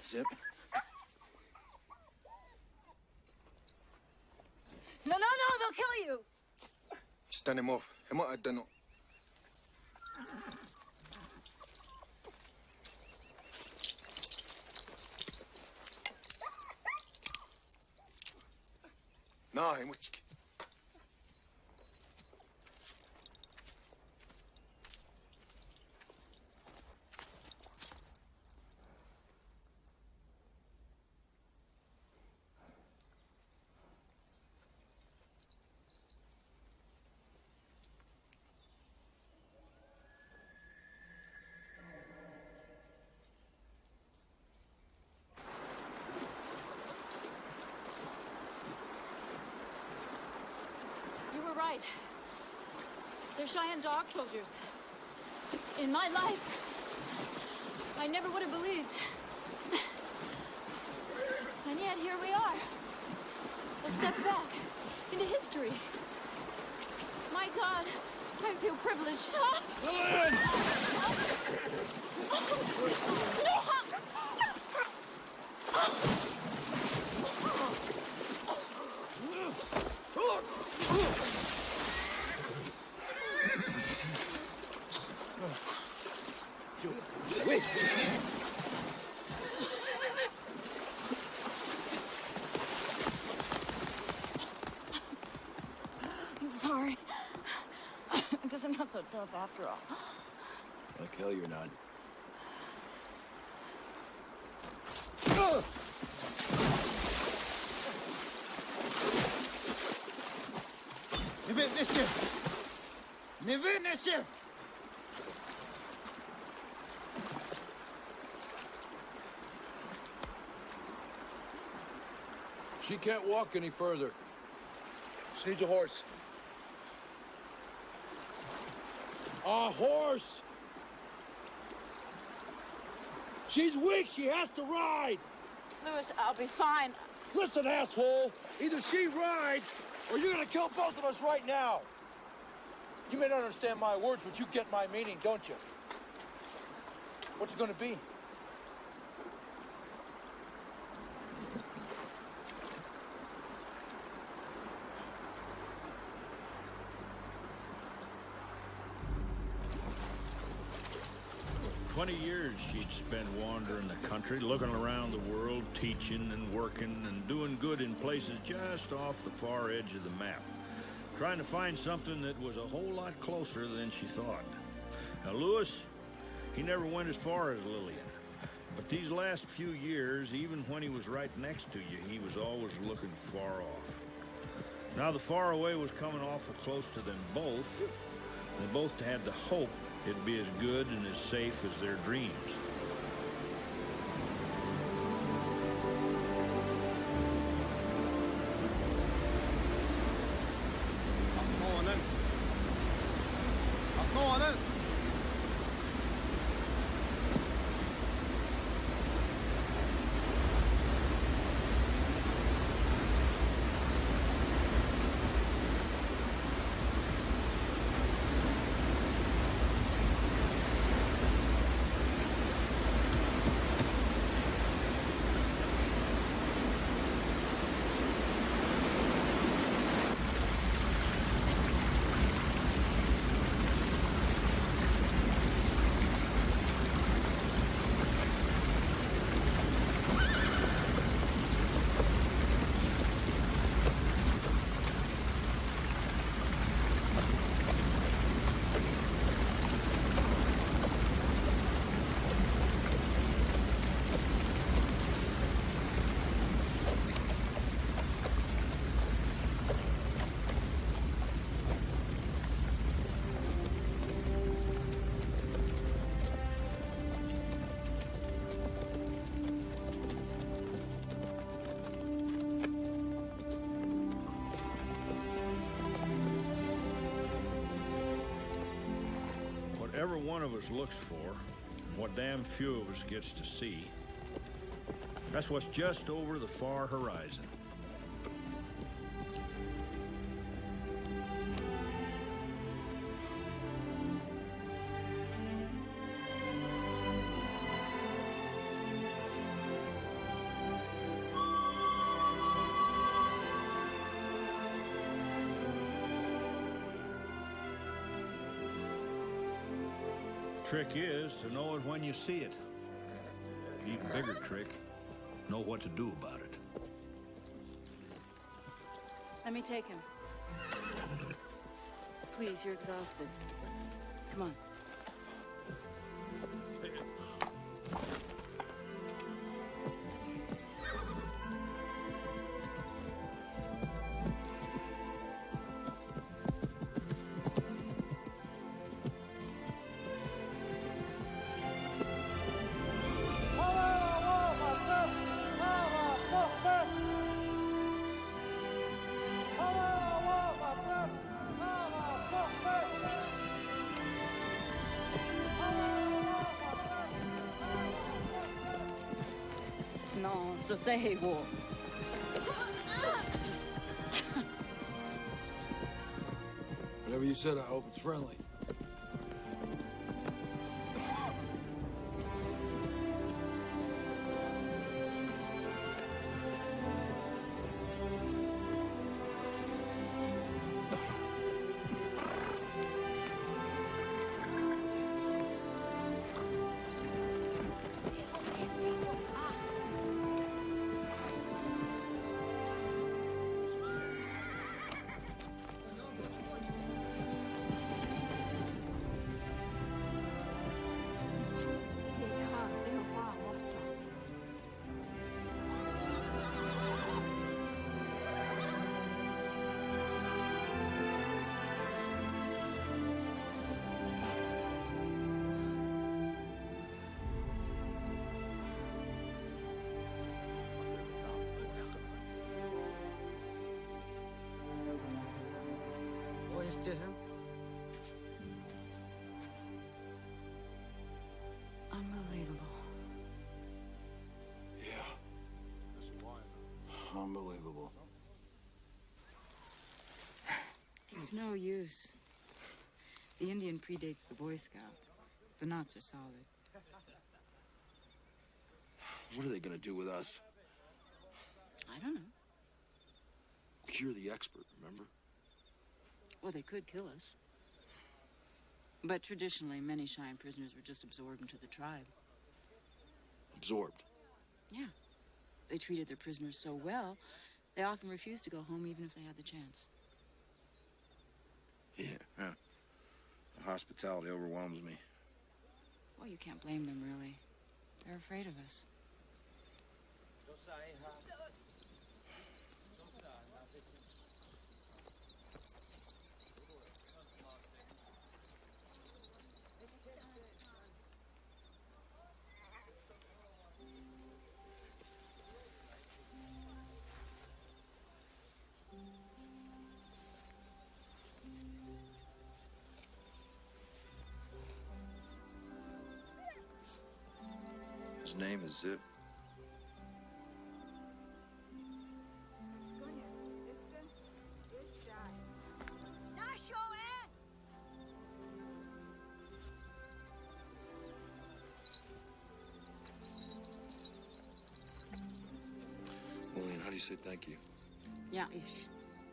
Zip. No, they'll kill you! Stand him off. Him I don't know. Nah, him which. Right. They're Cheyenne dog soldiers. In my life, I never would have believed. And yet, here we are. A step back into history. My God, I feel privileged. No! tough after all. Like hell you're not. Ne veux, monsieur! Ne veux, monsieur! She can't walk any further. She needs a horse. A horse! She's weak. She has to ride. Louis, I'll be fine. Listen, asshole. Either she rides, or you're gonna kill both of us right now. You may not understand my words, but you get my meaning, don't you? What's it gonna be? "20 years she'd spent wandering the country, looking around the world, teaching and working and doing good in places just off the far edge of the map, trying to find something that was a whole lot closer than she thought. Now, Louis, he never went as far as Lillian, but these last few years, even when he was right next to you, he was always looking far off. Now the far away was coming awful close to them both. They both had the hope it'd be as good and as safe as their dreams. Whatever one of us looks for, and what damn few of us gets to see, that's what's just over the far horizon. Trick is to know it when you see it. Even bigger trick, know what to do about it. Let me take him. Please, you're exhausted. Come on. Non, sto sei wo. Whatever you said, I hope it's friendly. to him? Unbelievable. Yeah. Unbelievable. It's no use. The Indian predates the Boy Scout. The knots are solid. What are they going to do with us? I don't know. You're the expert, remember? Well, they could kill us. But traditionally, many Cheyenne prisoners were just absorbed into the tribe. Absorbed? Yeah. They treated their prisoners so well, they often refused to go home even if they had the chance. Yeah. The hospitality overwhelms me. Well, you can't blame them, really. They're afraid of us. His name is Zip. Lillian, how do you say thank you? Yeah, ish.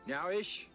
Now-ish?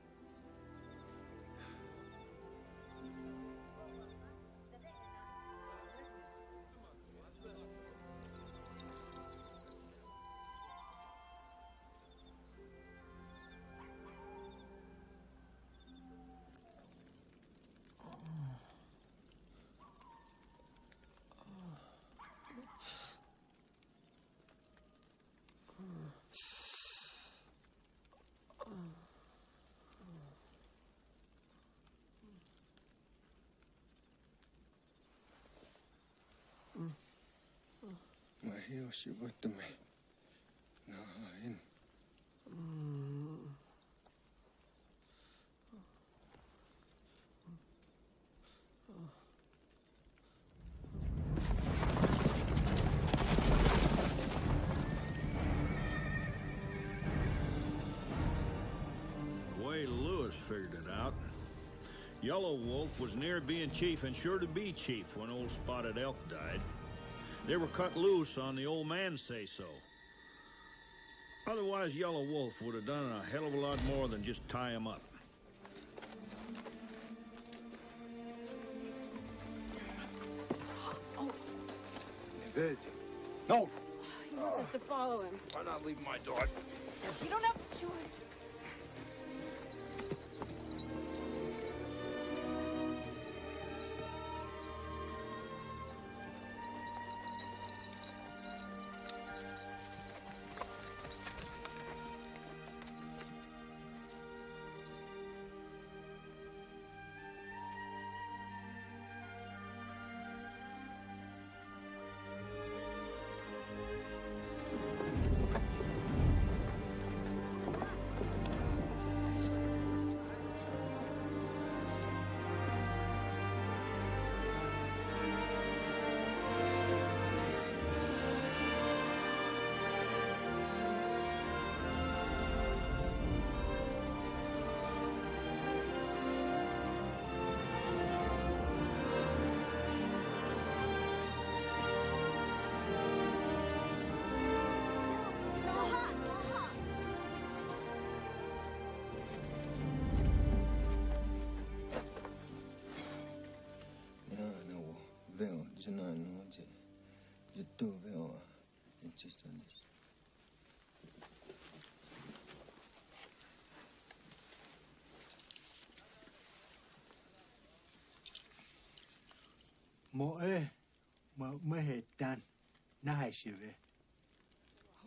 Mahioshi with me. Nine. The way Lewis figured it out, Yellow Wolf was near being chief and sure to be chief when old Spotted Elk died. They were cut loose on the old man say-so. Otherwise, Yellow Wolf would have done a hell of a lot more than just tie him up. No! He wants us to follow him. Why not leave my dog? You don't have a choice.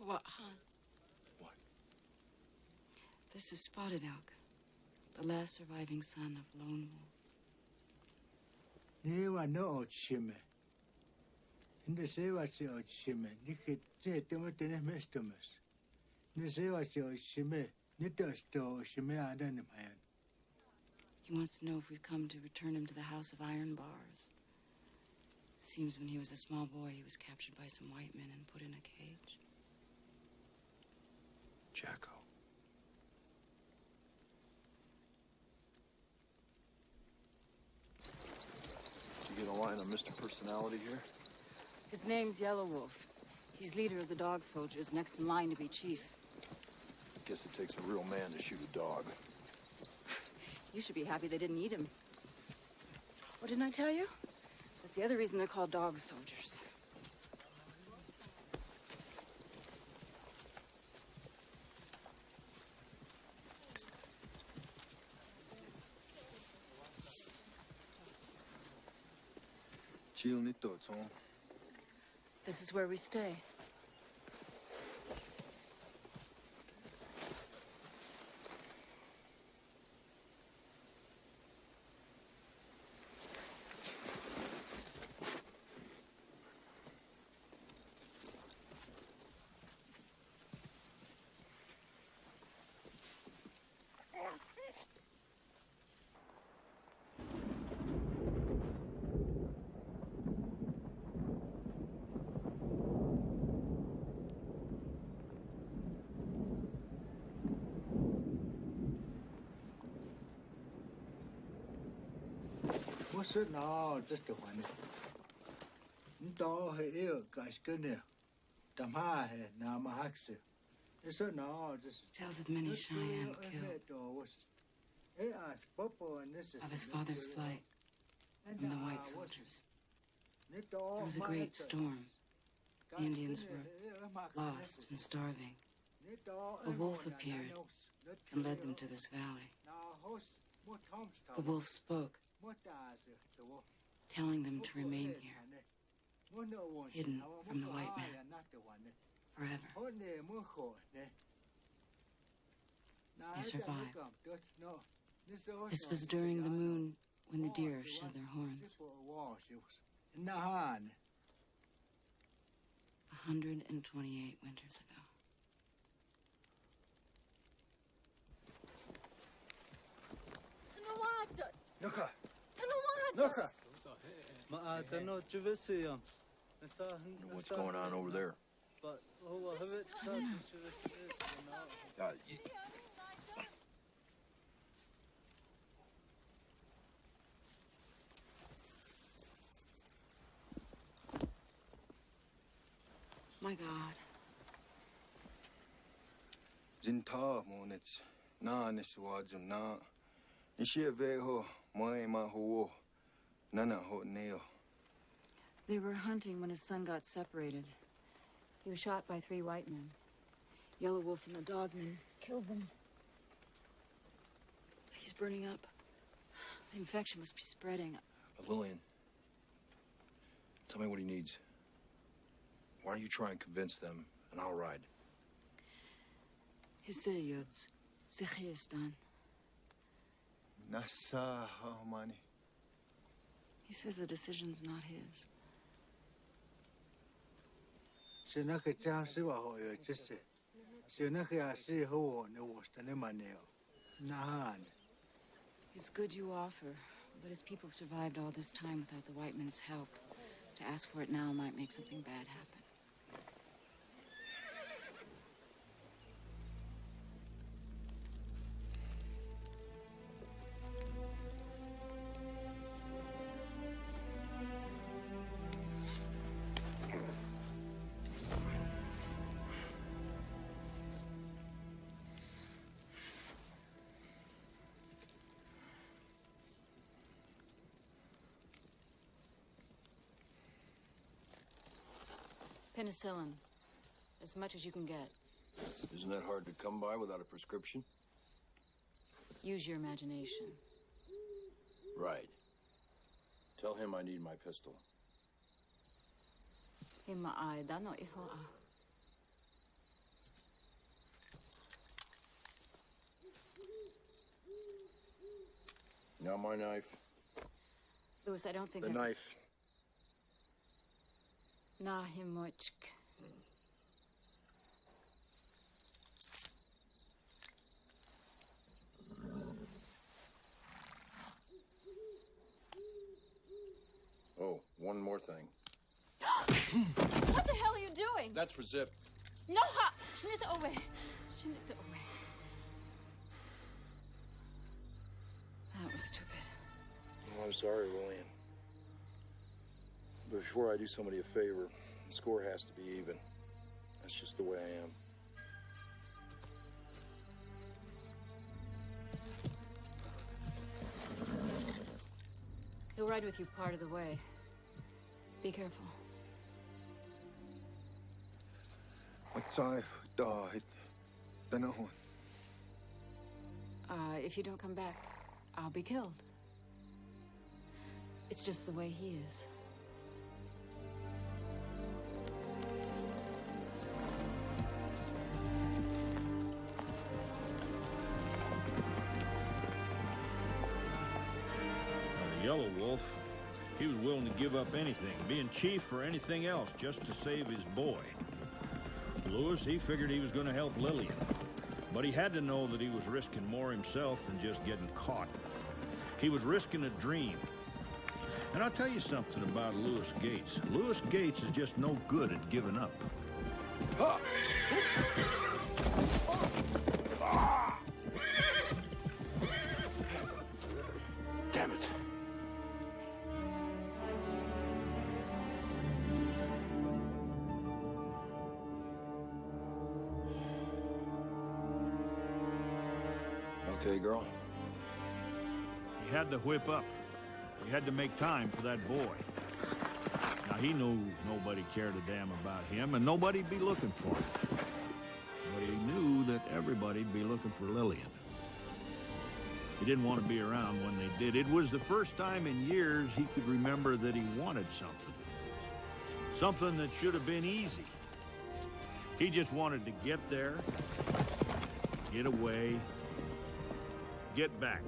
What, hon? What? This is Spotted Elk, the last surviving son of Lone Wolf. Newa no ochime. Inde sewa se ochime. Nike te temo tenes mestomas. Ne sewa se ochime. Nito sto ochime adan mayan. He wants to know if we've come to return him to the House of Iron Bars. Seems when he was a small boy, he was captured by some white men and put in a cage. Jacko. You get a line on Mr. Personality here? His name's Yellow Wolf. He's leader of the dog soldiers, next in line to be chief. Guess it takes a real man to shoot a dog. You should be happy they didn't eat him. What didn't I tell you? That's the other reason they're called dog soldiers. This is where we stay. What's it now? Just the one. No, here, guys, good now. Damha, Namahaxe. It's it now, just. Tells of many Cheyenne killed. Of his father's flight from the white soldiers. There was a great storm. The Indians were lost and starving. A wolf appeared and led them to this valley. The wolf spoke, telling them to remain here, hidden from the white man, forever. They survived. This was during the moon when the deer shed their horns. 128 winters ago. What's going on over there? My God. Zinta monets na niswadzum na nisheveho moema ho nana ho neo. They were hunting when his son got separated. He was shot by 3 white men. Yellow Wolf and the Dogmen killed them. He's burning up. The infection must be spreading. Lillian, tell me what he needs. Why don't you try and convince them, and I'll ride. Hüseyüz, Zikhistan. Nasa mani. He says the decision's not his. It's good you offer, but his people have survived all this time without the white men's help. To ask for it now might make something bad happen. Penicillin. As much as you can get. Isn't that hard to come by without a prescription? Use your imagination. Right. Tell him I need my pistol. Now my knife. Louis, I don't think the that's... knife. Nahimochk. thing. What the hell are you doing? That's for Zip. No, ha! Schnitte away. Schnitte away. That was stupid. Oh, I'm sorry, Lillian. But before I do somebody a favor, the score has to be even. That's just the way I am. He'll ride with you part of the way. Be careful. If you don't come back, I'll be killed. It's just the way he is. Yellow Wolf, he was willing to give up anything, being chief or anything else, just to save his boy. Lewis, he figured he was going to help Lillian, but he had to know that he was risking more himself than just getting caught. He was risking a dream. And I'll tell you something about Lewis Gates. Lewis Gates is just no good at giving up. Damn it. Okay, girl. He had to whip up. He had to make time for that boy. Now, he knew nobody cared a damn about him, and nobody'd be looking for him. But he knew that everybody'd be looking for Lillian. He didn't want to be around when they did. It was the first time in years he could remember that he wanted something. Something that should have been easy. He just wanted to get there, get away, get back.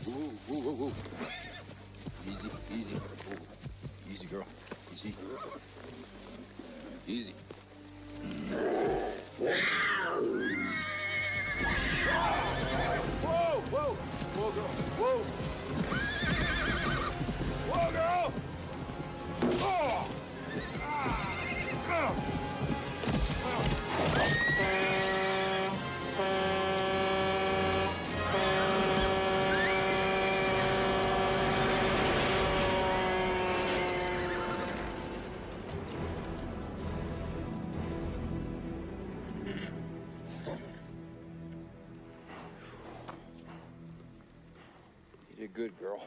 Whoa, whoa, whoa, whoa. Easy, easy. Whoa. Easy, girl. Easy. Easy. Whoa, whoa. Whoa, girl. Whoa. Whoa, girl. Oh. You did good, girl.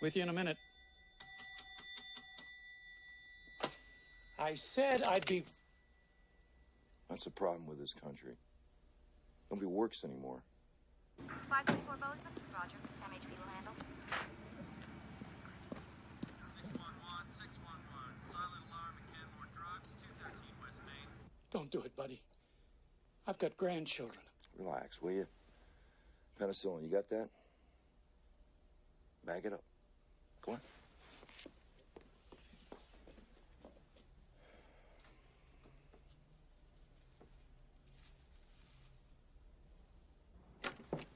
With you in a minute. I said I'd be... That's the problem with this country. Nobody works anymore. 524 Bozeman, roger. MHP will handle. 611, 611. Silent alarm at Canmore Drugs, 213 West Main. Don't do it, buddy. I've got grandchildren. Relax, will you? Penicillin, you got that? Bag it up. Go on.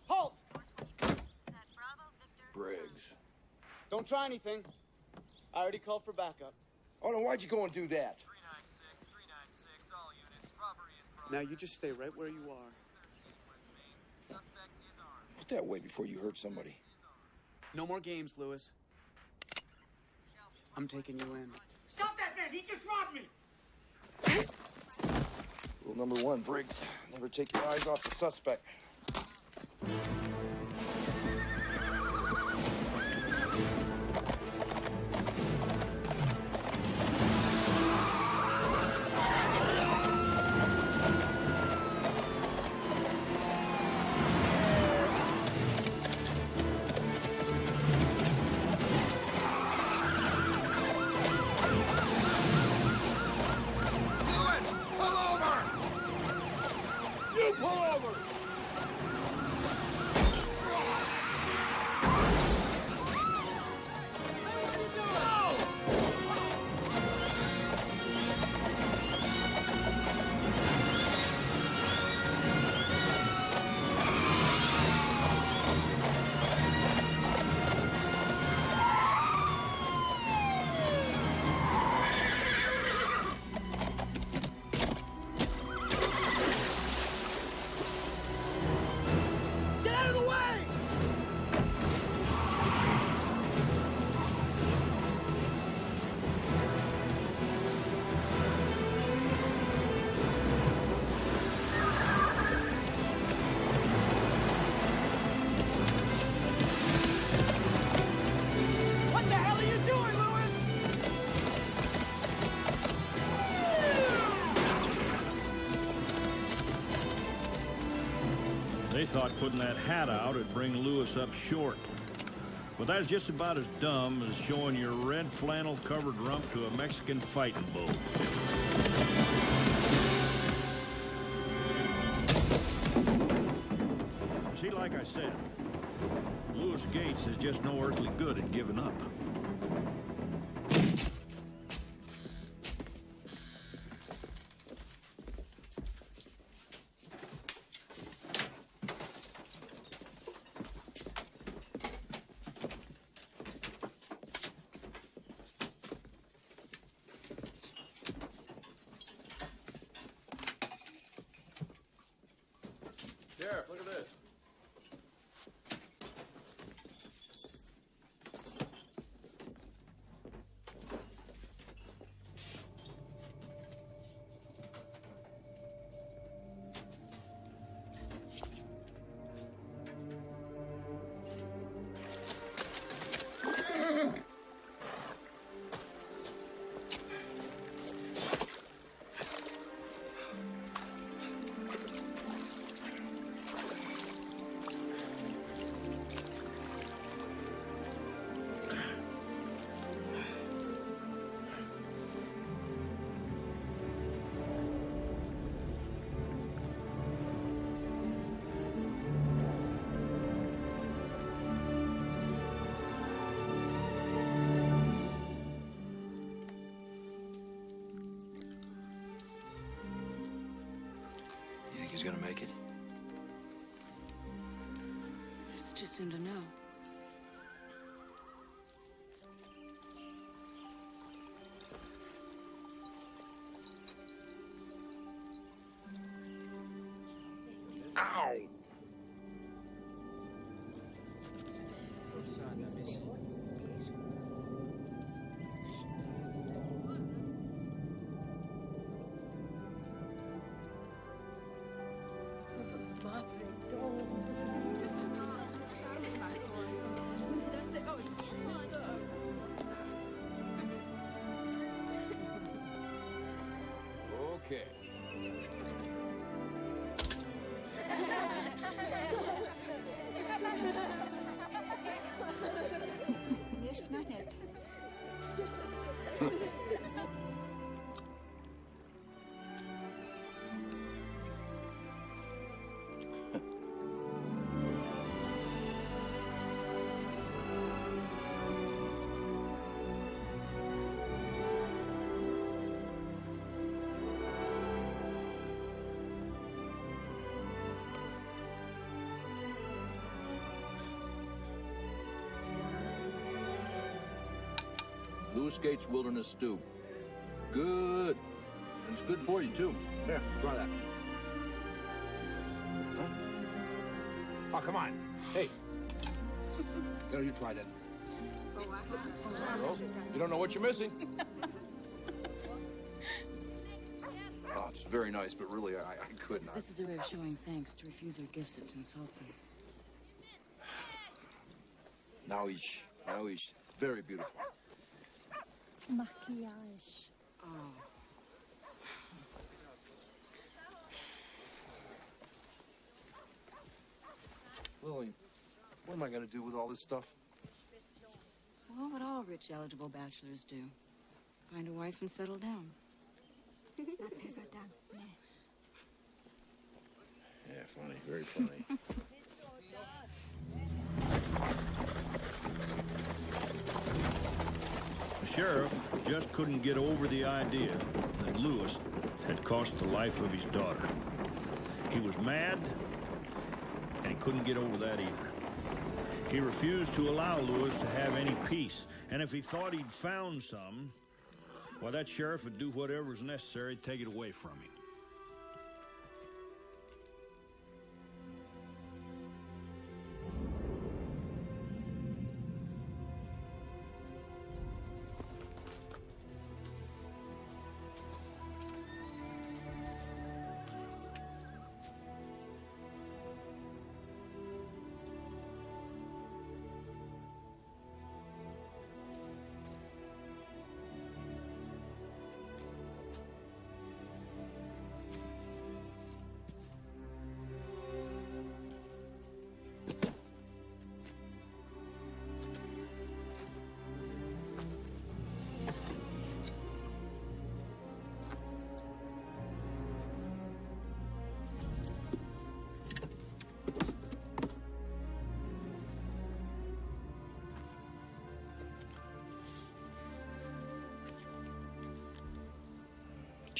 Halt! Briggs. Don't try anything. I already called for backup. Oh, then why'd you go and do that? 396, 396, all units. Robbery in progress. Now you just stay right where you are. Suspect is armed. Put that way before you hurt somebody. No more games, Lewis. I'm taking you in. Stop that man! He just robbed me! Rule number 1, Briggs. Never take your eyes off the suspect. Pull over! You pull over! They thought putting that hat out would bring Lewis up short. But that's just about as dumb as showing your red flannel-covered rump to a Mexican fighting bull. See, like I said, Lewis Gates is just no earthly good at giving up. Sheriff, look at this. He's gonna make it? It's too soon to know. Ow! Okay. Nicht noch nicht. Lewis Gates Wilderness Stew. Good. And it's good for you, too. Here, try that. Huh? Oh, come on. Hey. You try that. Girl, you don't know what you're missing. Oh, it's very nice, but really, I could not. This is a way of showing thanks. To refuse their gifts is to insult them. Now he's very beautiful. Maquillage. Oh. Lily, what am I going to do with all this stuff? Well, what all rich, eligible bachelors do. Find a wife and settle down. Yeah, funny, very funny. The sheriff just couldn't get over the idea that Lewis had cost the life of his daughter. He was mad, and he couldn't get over that either. He refused to allow Lewis to have any peace, and if he thought he'd found some, well, that sheriff would do whatever was necessary to take it away from him.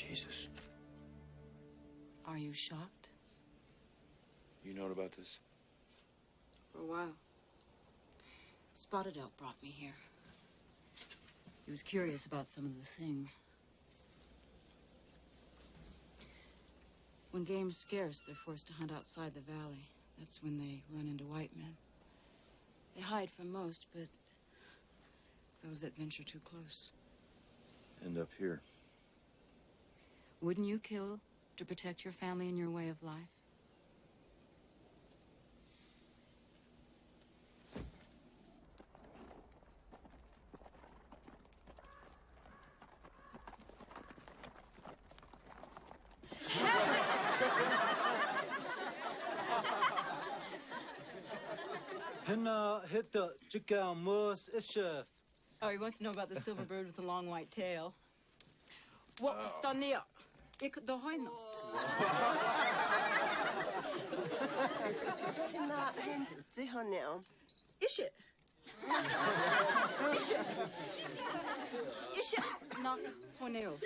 Jesus. Are you shocked? You known about this? For a while. Spotted Elk brought me here. He was curious about some of the things. When game's scarce, they're forced to hunt outside the valley. That's when they run into white men. They hide from most, but those that venture too close. End up here. Wouldn't you kill to protect your family and your way of life? Oh, he wants to know about the silver bird with the long white tail. What was done there? Ik de hoino. Is it? Is it? Is it? Not honeel.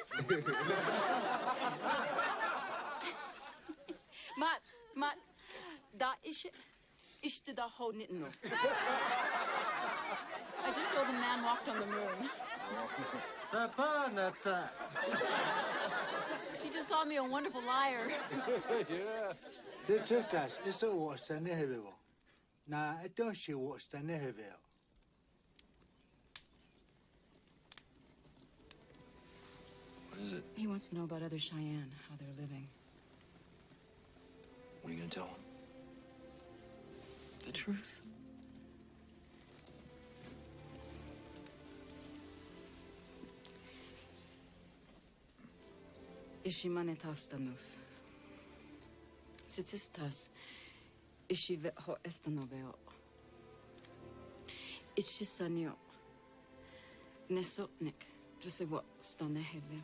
Maat, da is it. Is the da honeel. I just told the man walked on the moon. He just called me a wonderful liar. Yeah. This is us. It's a watch the Neheville. Nah, I don't see watch the Neheville. What is it? He wants to know about other Cheyenne, how they're living. What are you gonna tell him? The truth. Ishimane tastanuf. Sitistas. Ishivet ho estanoveo. Ishisanio. Nesotnik. Just say what stanehevim.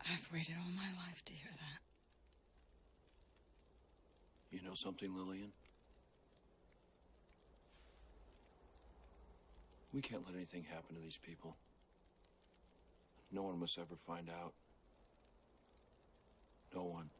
I've waited all my life to hear that. You know something, Lillian? We can't let anything happen to these people. No one must ever find out. No one.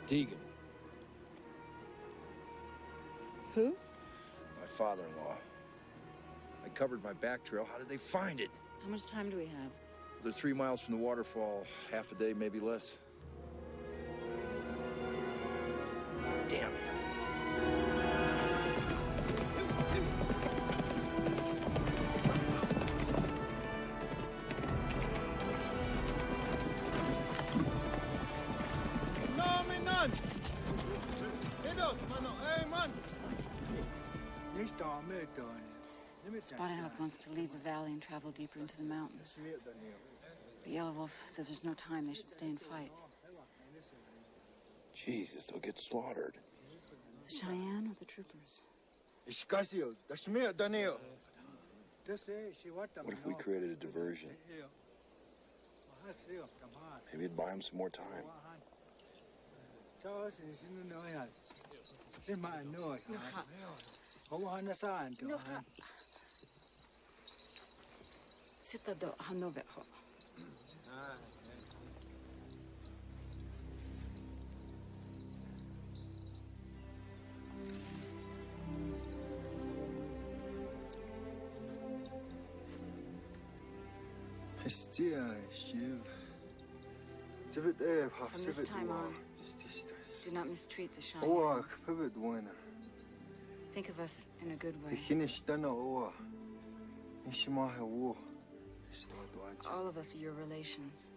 Deegan. Who? My father-in-law. I covered my back trail. How did they find it? How much time do we have? They're 3 miles from the waterfall, half a day, maybe less. Damn it. Spotted Elk wants to leave the valley and travel deeper into the mountains. But Yellow Wolf says there's no time. They should stay and fight. Jesus, they'll get slaughtered. The Cheyenne or the troopers? What if we created a diversion? Maybe it'd buy them some more time. Sita do Hanoveho. From this time on, do not mistreat the Cheyenne. Think of us in a good way. All of us are your relations.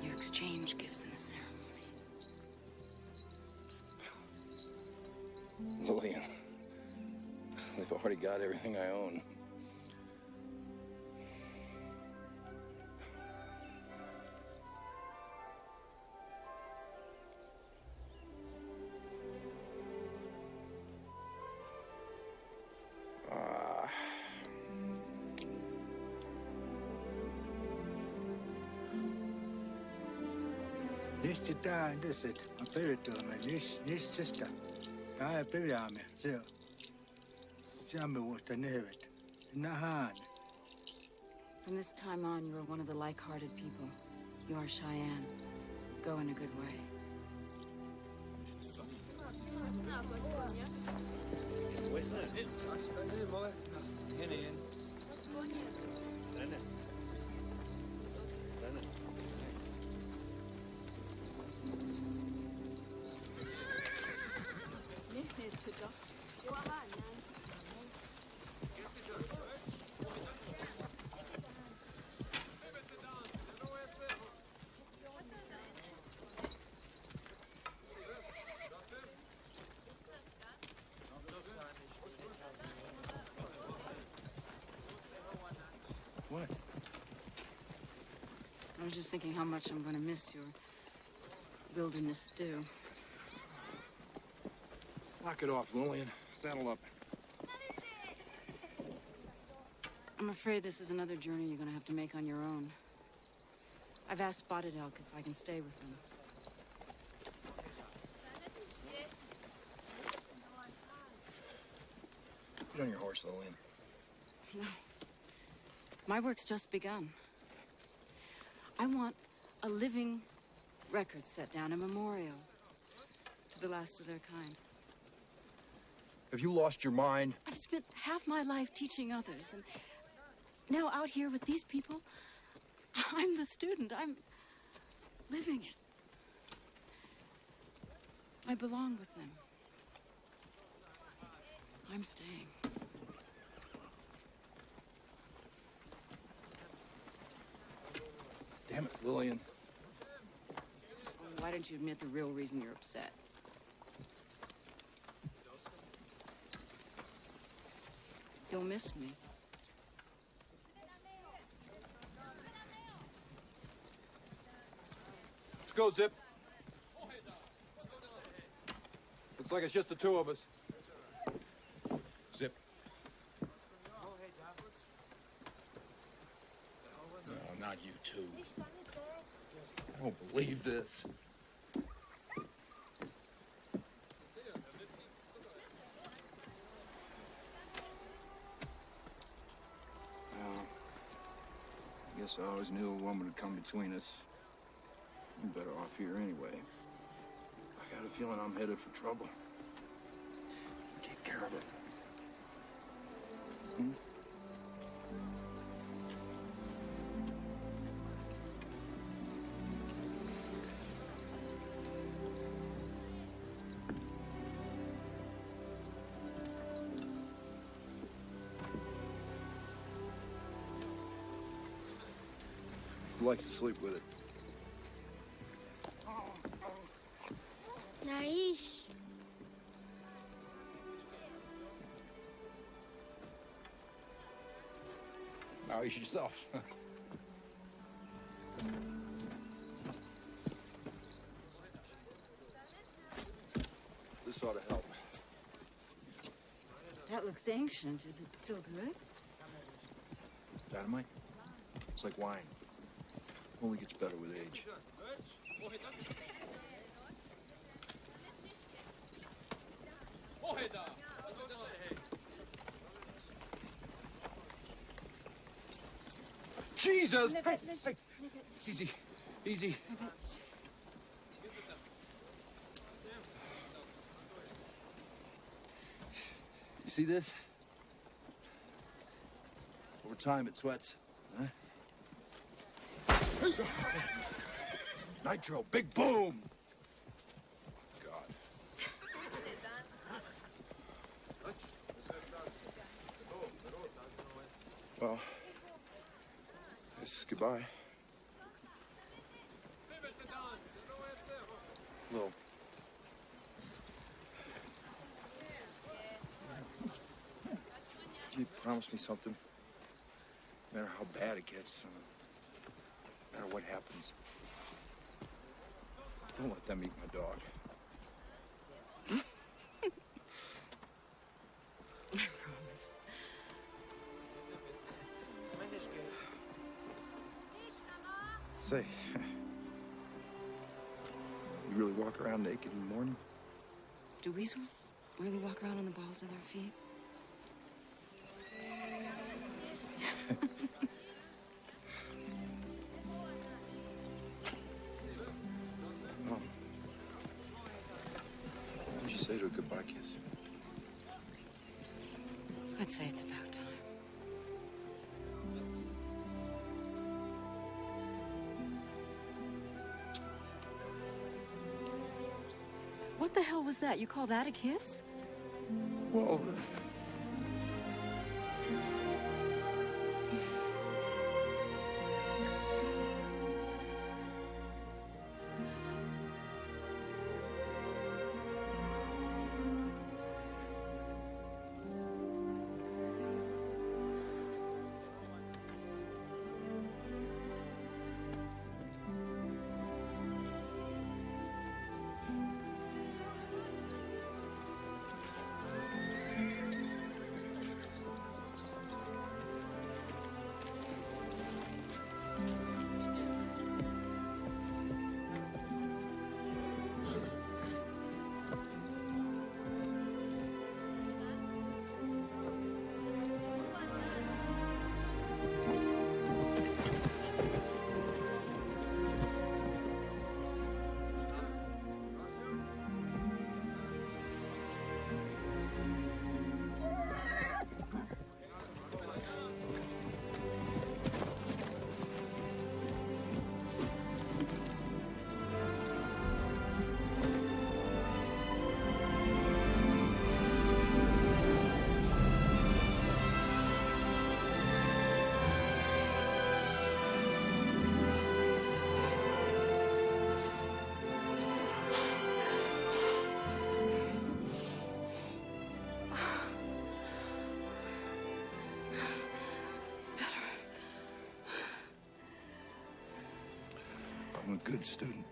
You exchange gifts in the ceremony. Lillian, they've already got everything I own. From this time on, you are one of the like-hearted people. You are Cheyenne. Go in a good way. What? I was just thinking how much I'm going to miss your wilderness stew. Knock it off, Lillian. Saddle up. I'm afraid this is another journey you're going to have to make on your own. I've asked Spotted Elk if I can stay with them. Get on your horse, Lillian. No. My work's just begun. I want a living record set down, a memorial to the last of their kind. Have you lost your mind? I've spent half my life teaching others, and now out here with these people, I'm the student. I'm living it. I belong with them. I'm staying. Damn it, Lillian. Why don't you admit the real reason you're upset? You'll miss me. Let's go, Zip. Looks like it's just the two of us. Zip. No, not you two. I don't believe this. Guess I always knew a woman would come between us. I'm better off here anyway. I got a feeling I'm headed for trouble. Take care of it. Hmm? Who likes to sleep with it? نعيش. Now you yourself. This ought to help. That looks ancient. Is it still good? Dynamite? It's like wine. Only gets better with age. Jesus! Hey, hey! Easy, easy. You see this? Over time, it sweats. Huh? Nitro, big boom! God. Well, this is goodbye. Little. You promise me something? No matter how bad it gets, no matter what happens. Don't let them eat my dog. I promise. Say, you really walk around naked in the morning? Do weasels really walk around on the balls of their feet? Oh. What would you say to a goodbye kiss? I'd say it's about time. What the hell was that? You call that a kiss? Well... I'm a good student.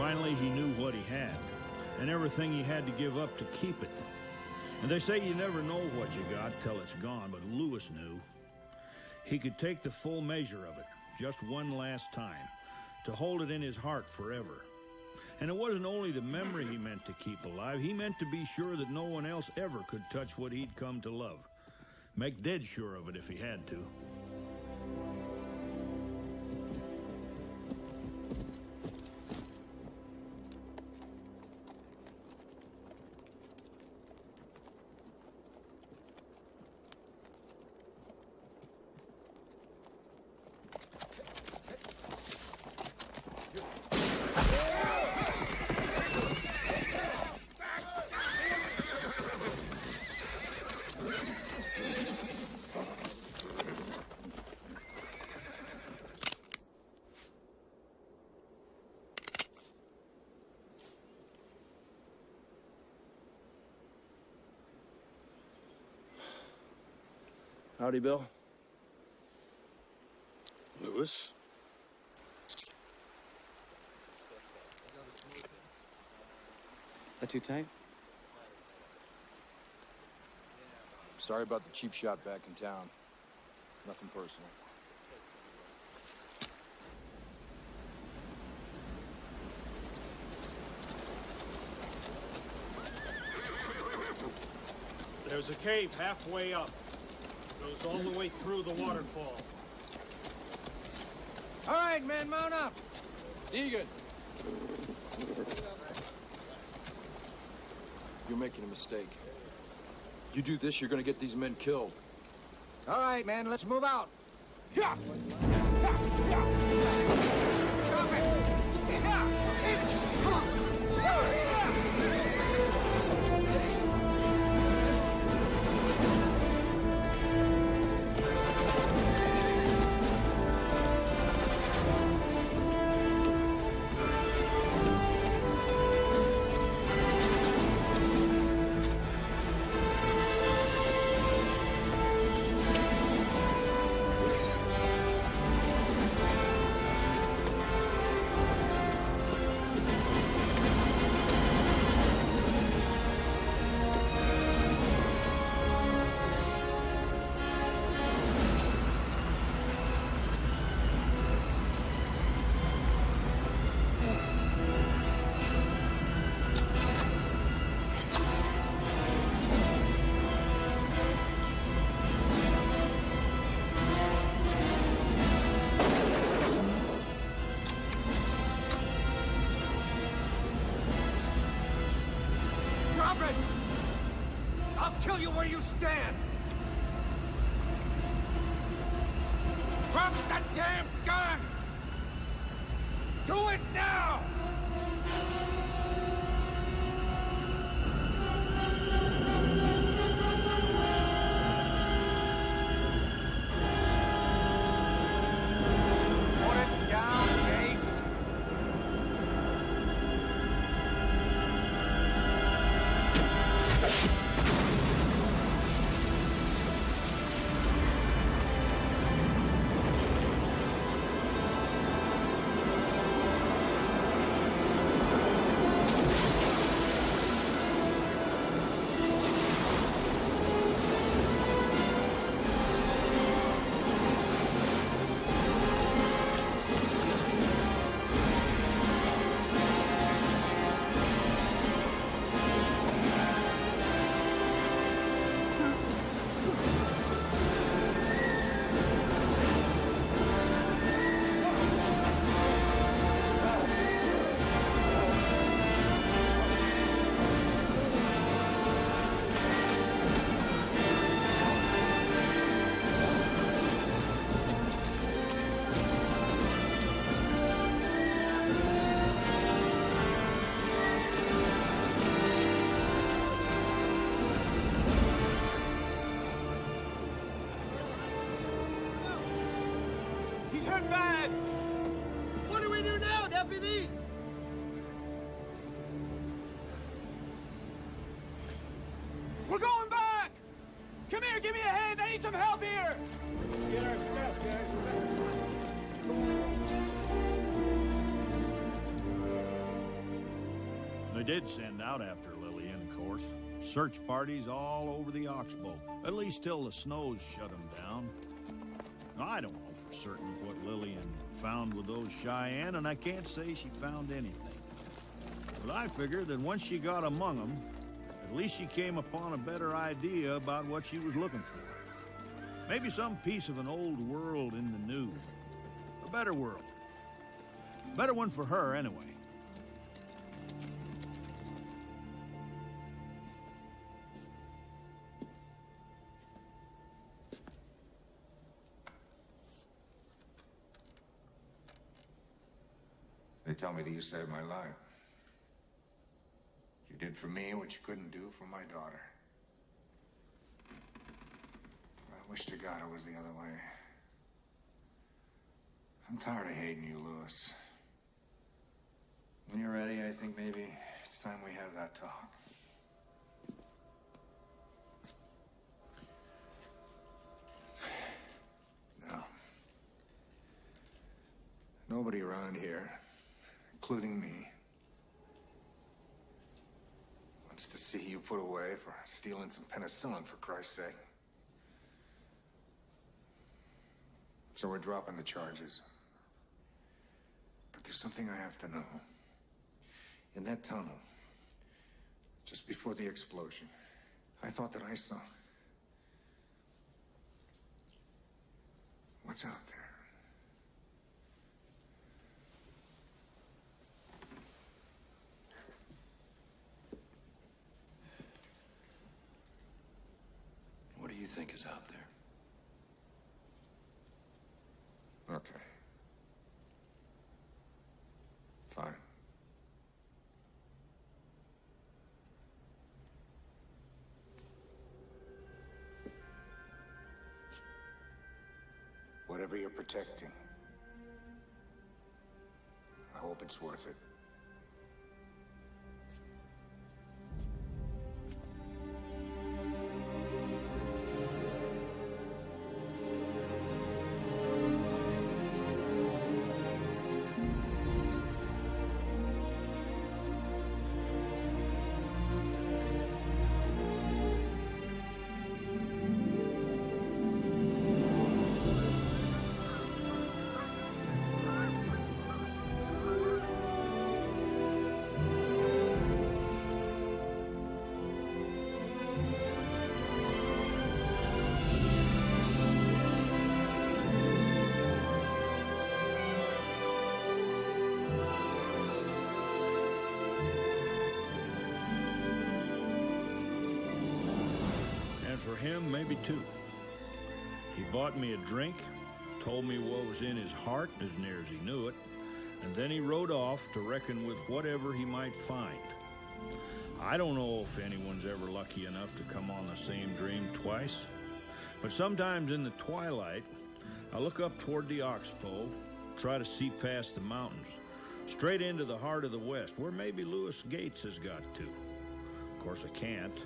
Finally, he knew what he had, and everything he had to give up to keep it. And they say you never know what you got till it's gone, but Lewis knew. He could take the full measure of it, just one last time, to hold it in his heart forever. And it wasn't only the memory he meant to keep alive, he meant to be sure that no one else ever could touch what he'd come to love. Make dead sure of it if he had to. Howdy, Bill. Lewis? That too tight? Sorry about the cheap shot back in town. Nothing personal. There's a cave halfway up. Goes all the way through the waterfall. All right, men, mount up. Egan. You're making a mistake. You do this, you're gonna get these men killed. All right, men, let's move out. Yeah. I'll kill you where you stand! Drop that damn gun! Do it now! Put it down, Gates! He's hurt bad! What do we do now, Deputy? We're going back! Come here, give me a hand! I need some help here! Get our stuff, guys. did send out after Lillian, of course. Search parties all over the Oxbow, at least till the snows shut them down. Now, I don't know for certain what Lillian found with those Cheyenne, and I can't say she found anything. But I figure that once she got among them, at least she came upon a better idea about what she was looking for. Maybe some piece of an old world in the new. A better world. Better one for her, anyway. They tell me that you saved my life. You did for me what you couldn't do for my daughter. I wish to God it was the other way. I'm tired of hating you, Lewis. When you're ready, I think maybe it's time we have that talk. No. Nobody around here, including me, wants to see you put away for stealing some penicillin, for Christ's sake. So we're dropping the charges. But there's something I have to know. In that tunnel, just before the explosion, I thought that I saw... What's out there? What do you think is out there? Okay. Fine. Whatever you're protecting, I hope it's worth it. Him, maybe two. He bought me a drink, told me what was in his heart as near as he knew it, and then he rode off to reckon with whatever he might find. I don't know if anyone's ever lucky enough to come on the same dream twice, but sometimes in the twilight, I look up toward the Oxbow, try to see past the mountains, straight into the heart of the West, where maybe Lewis Gates has got to. Of course, I can't.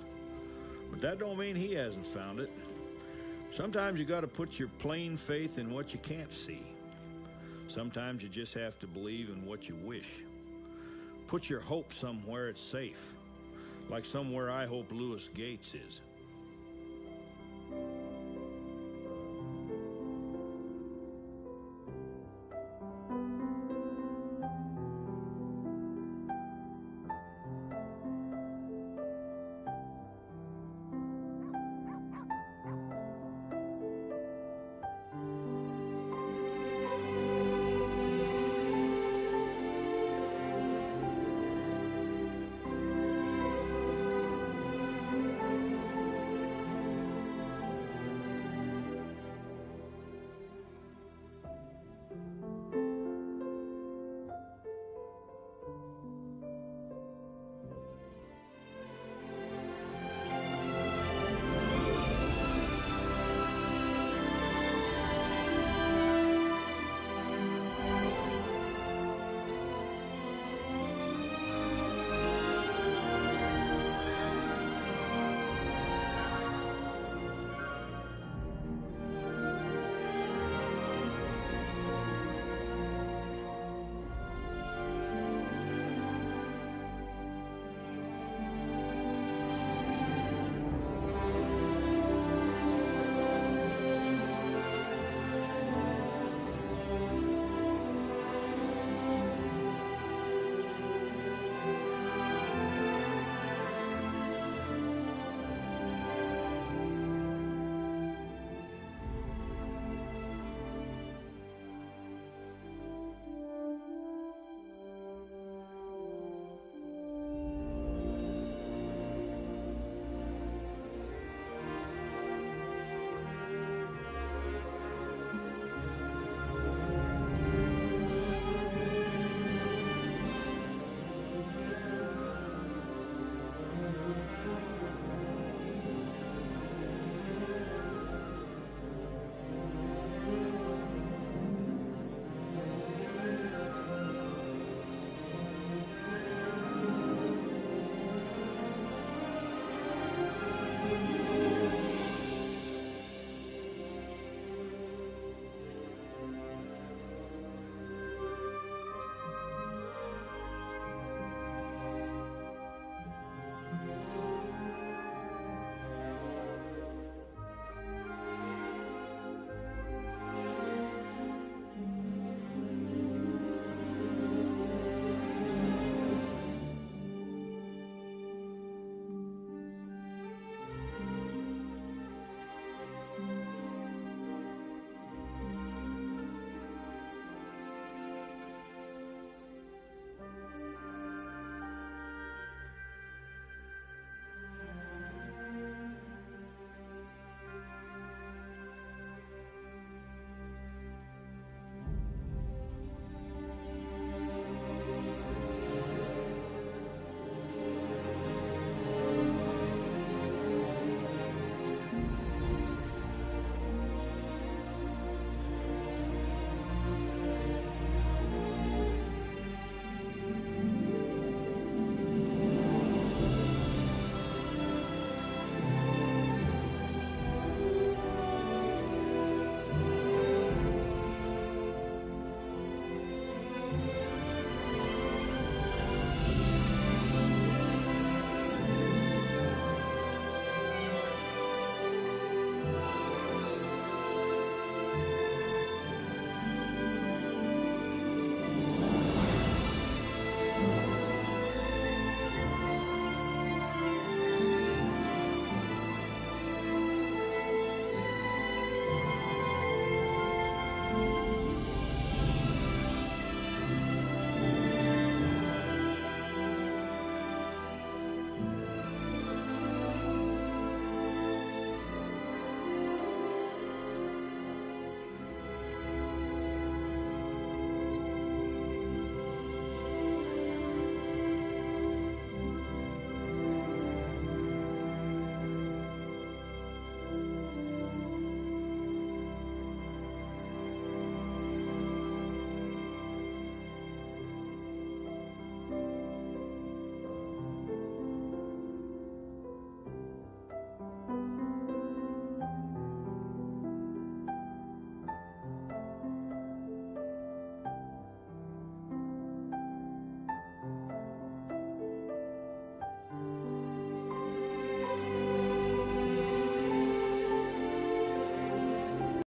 But that don't mean he hasn't found it. Sometimes you got to put your plain faith in what you can't see. Sometimes you just have to believe in what you wish. Put your hope somewhere it's safe, like somewhere I hope Lewis Gates is.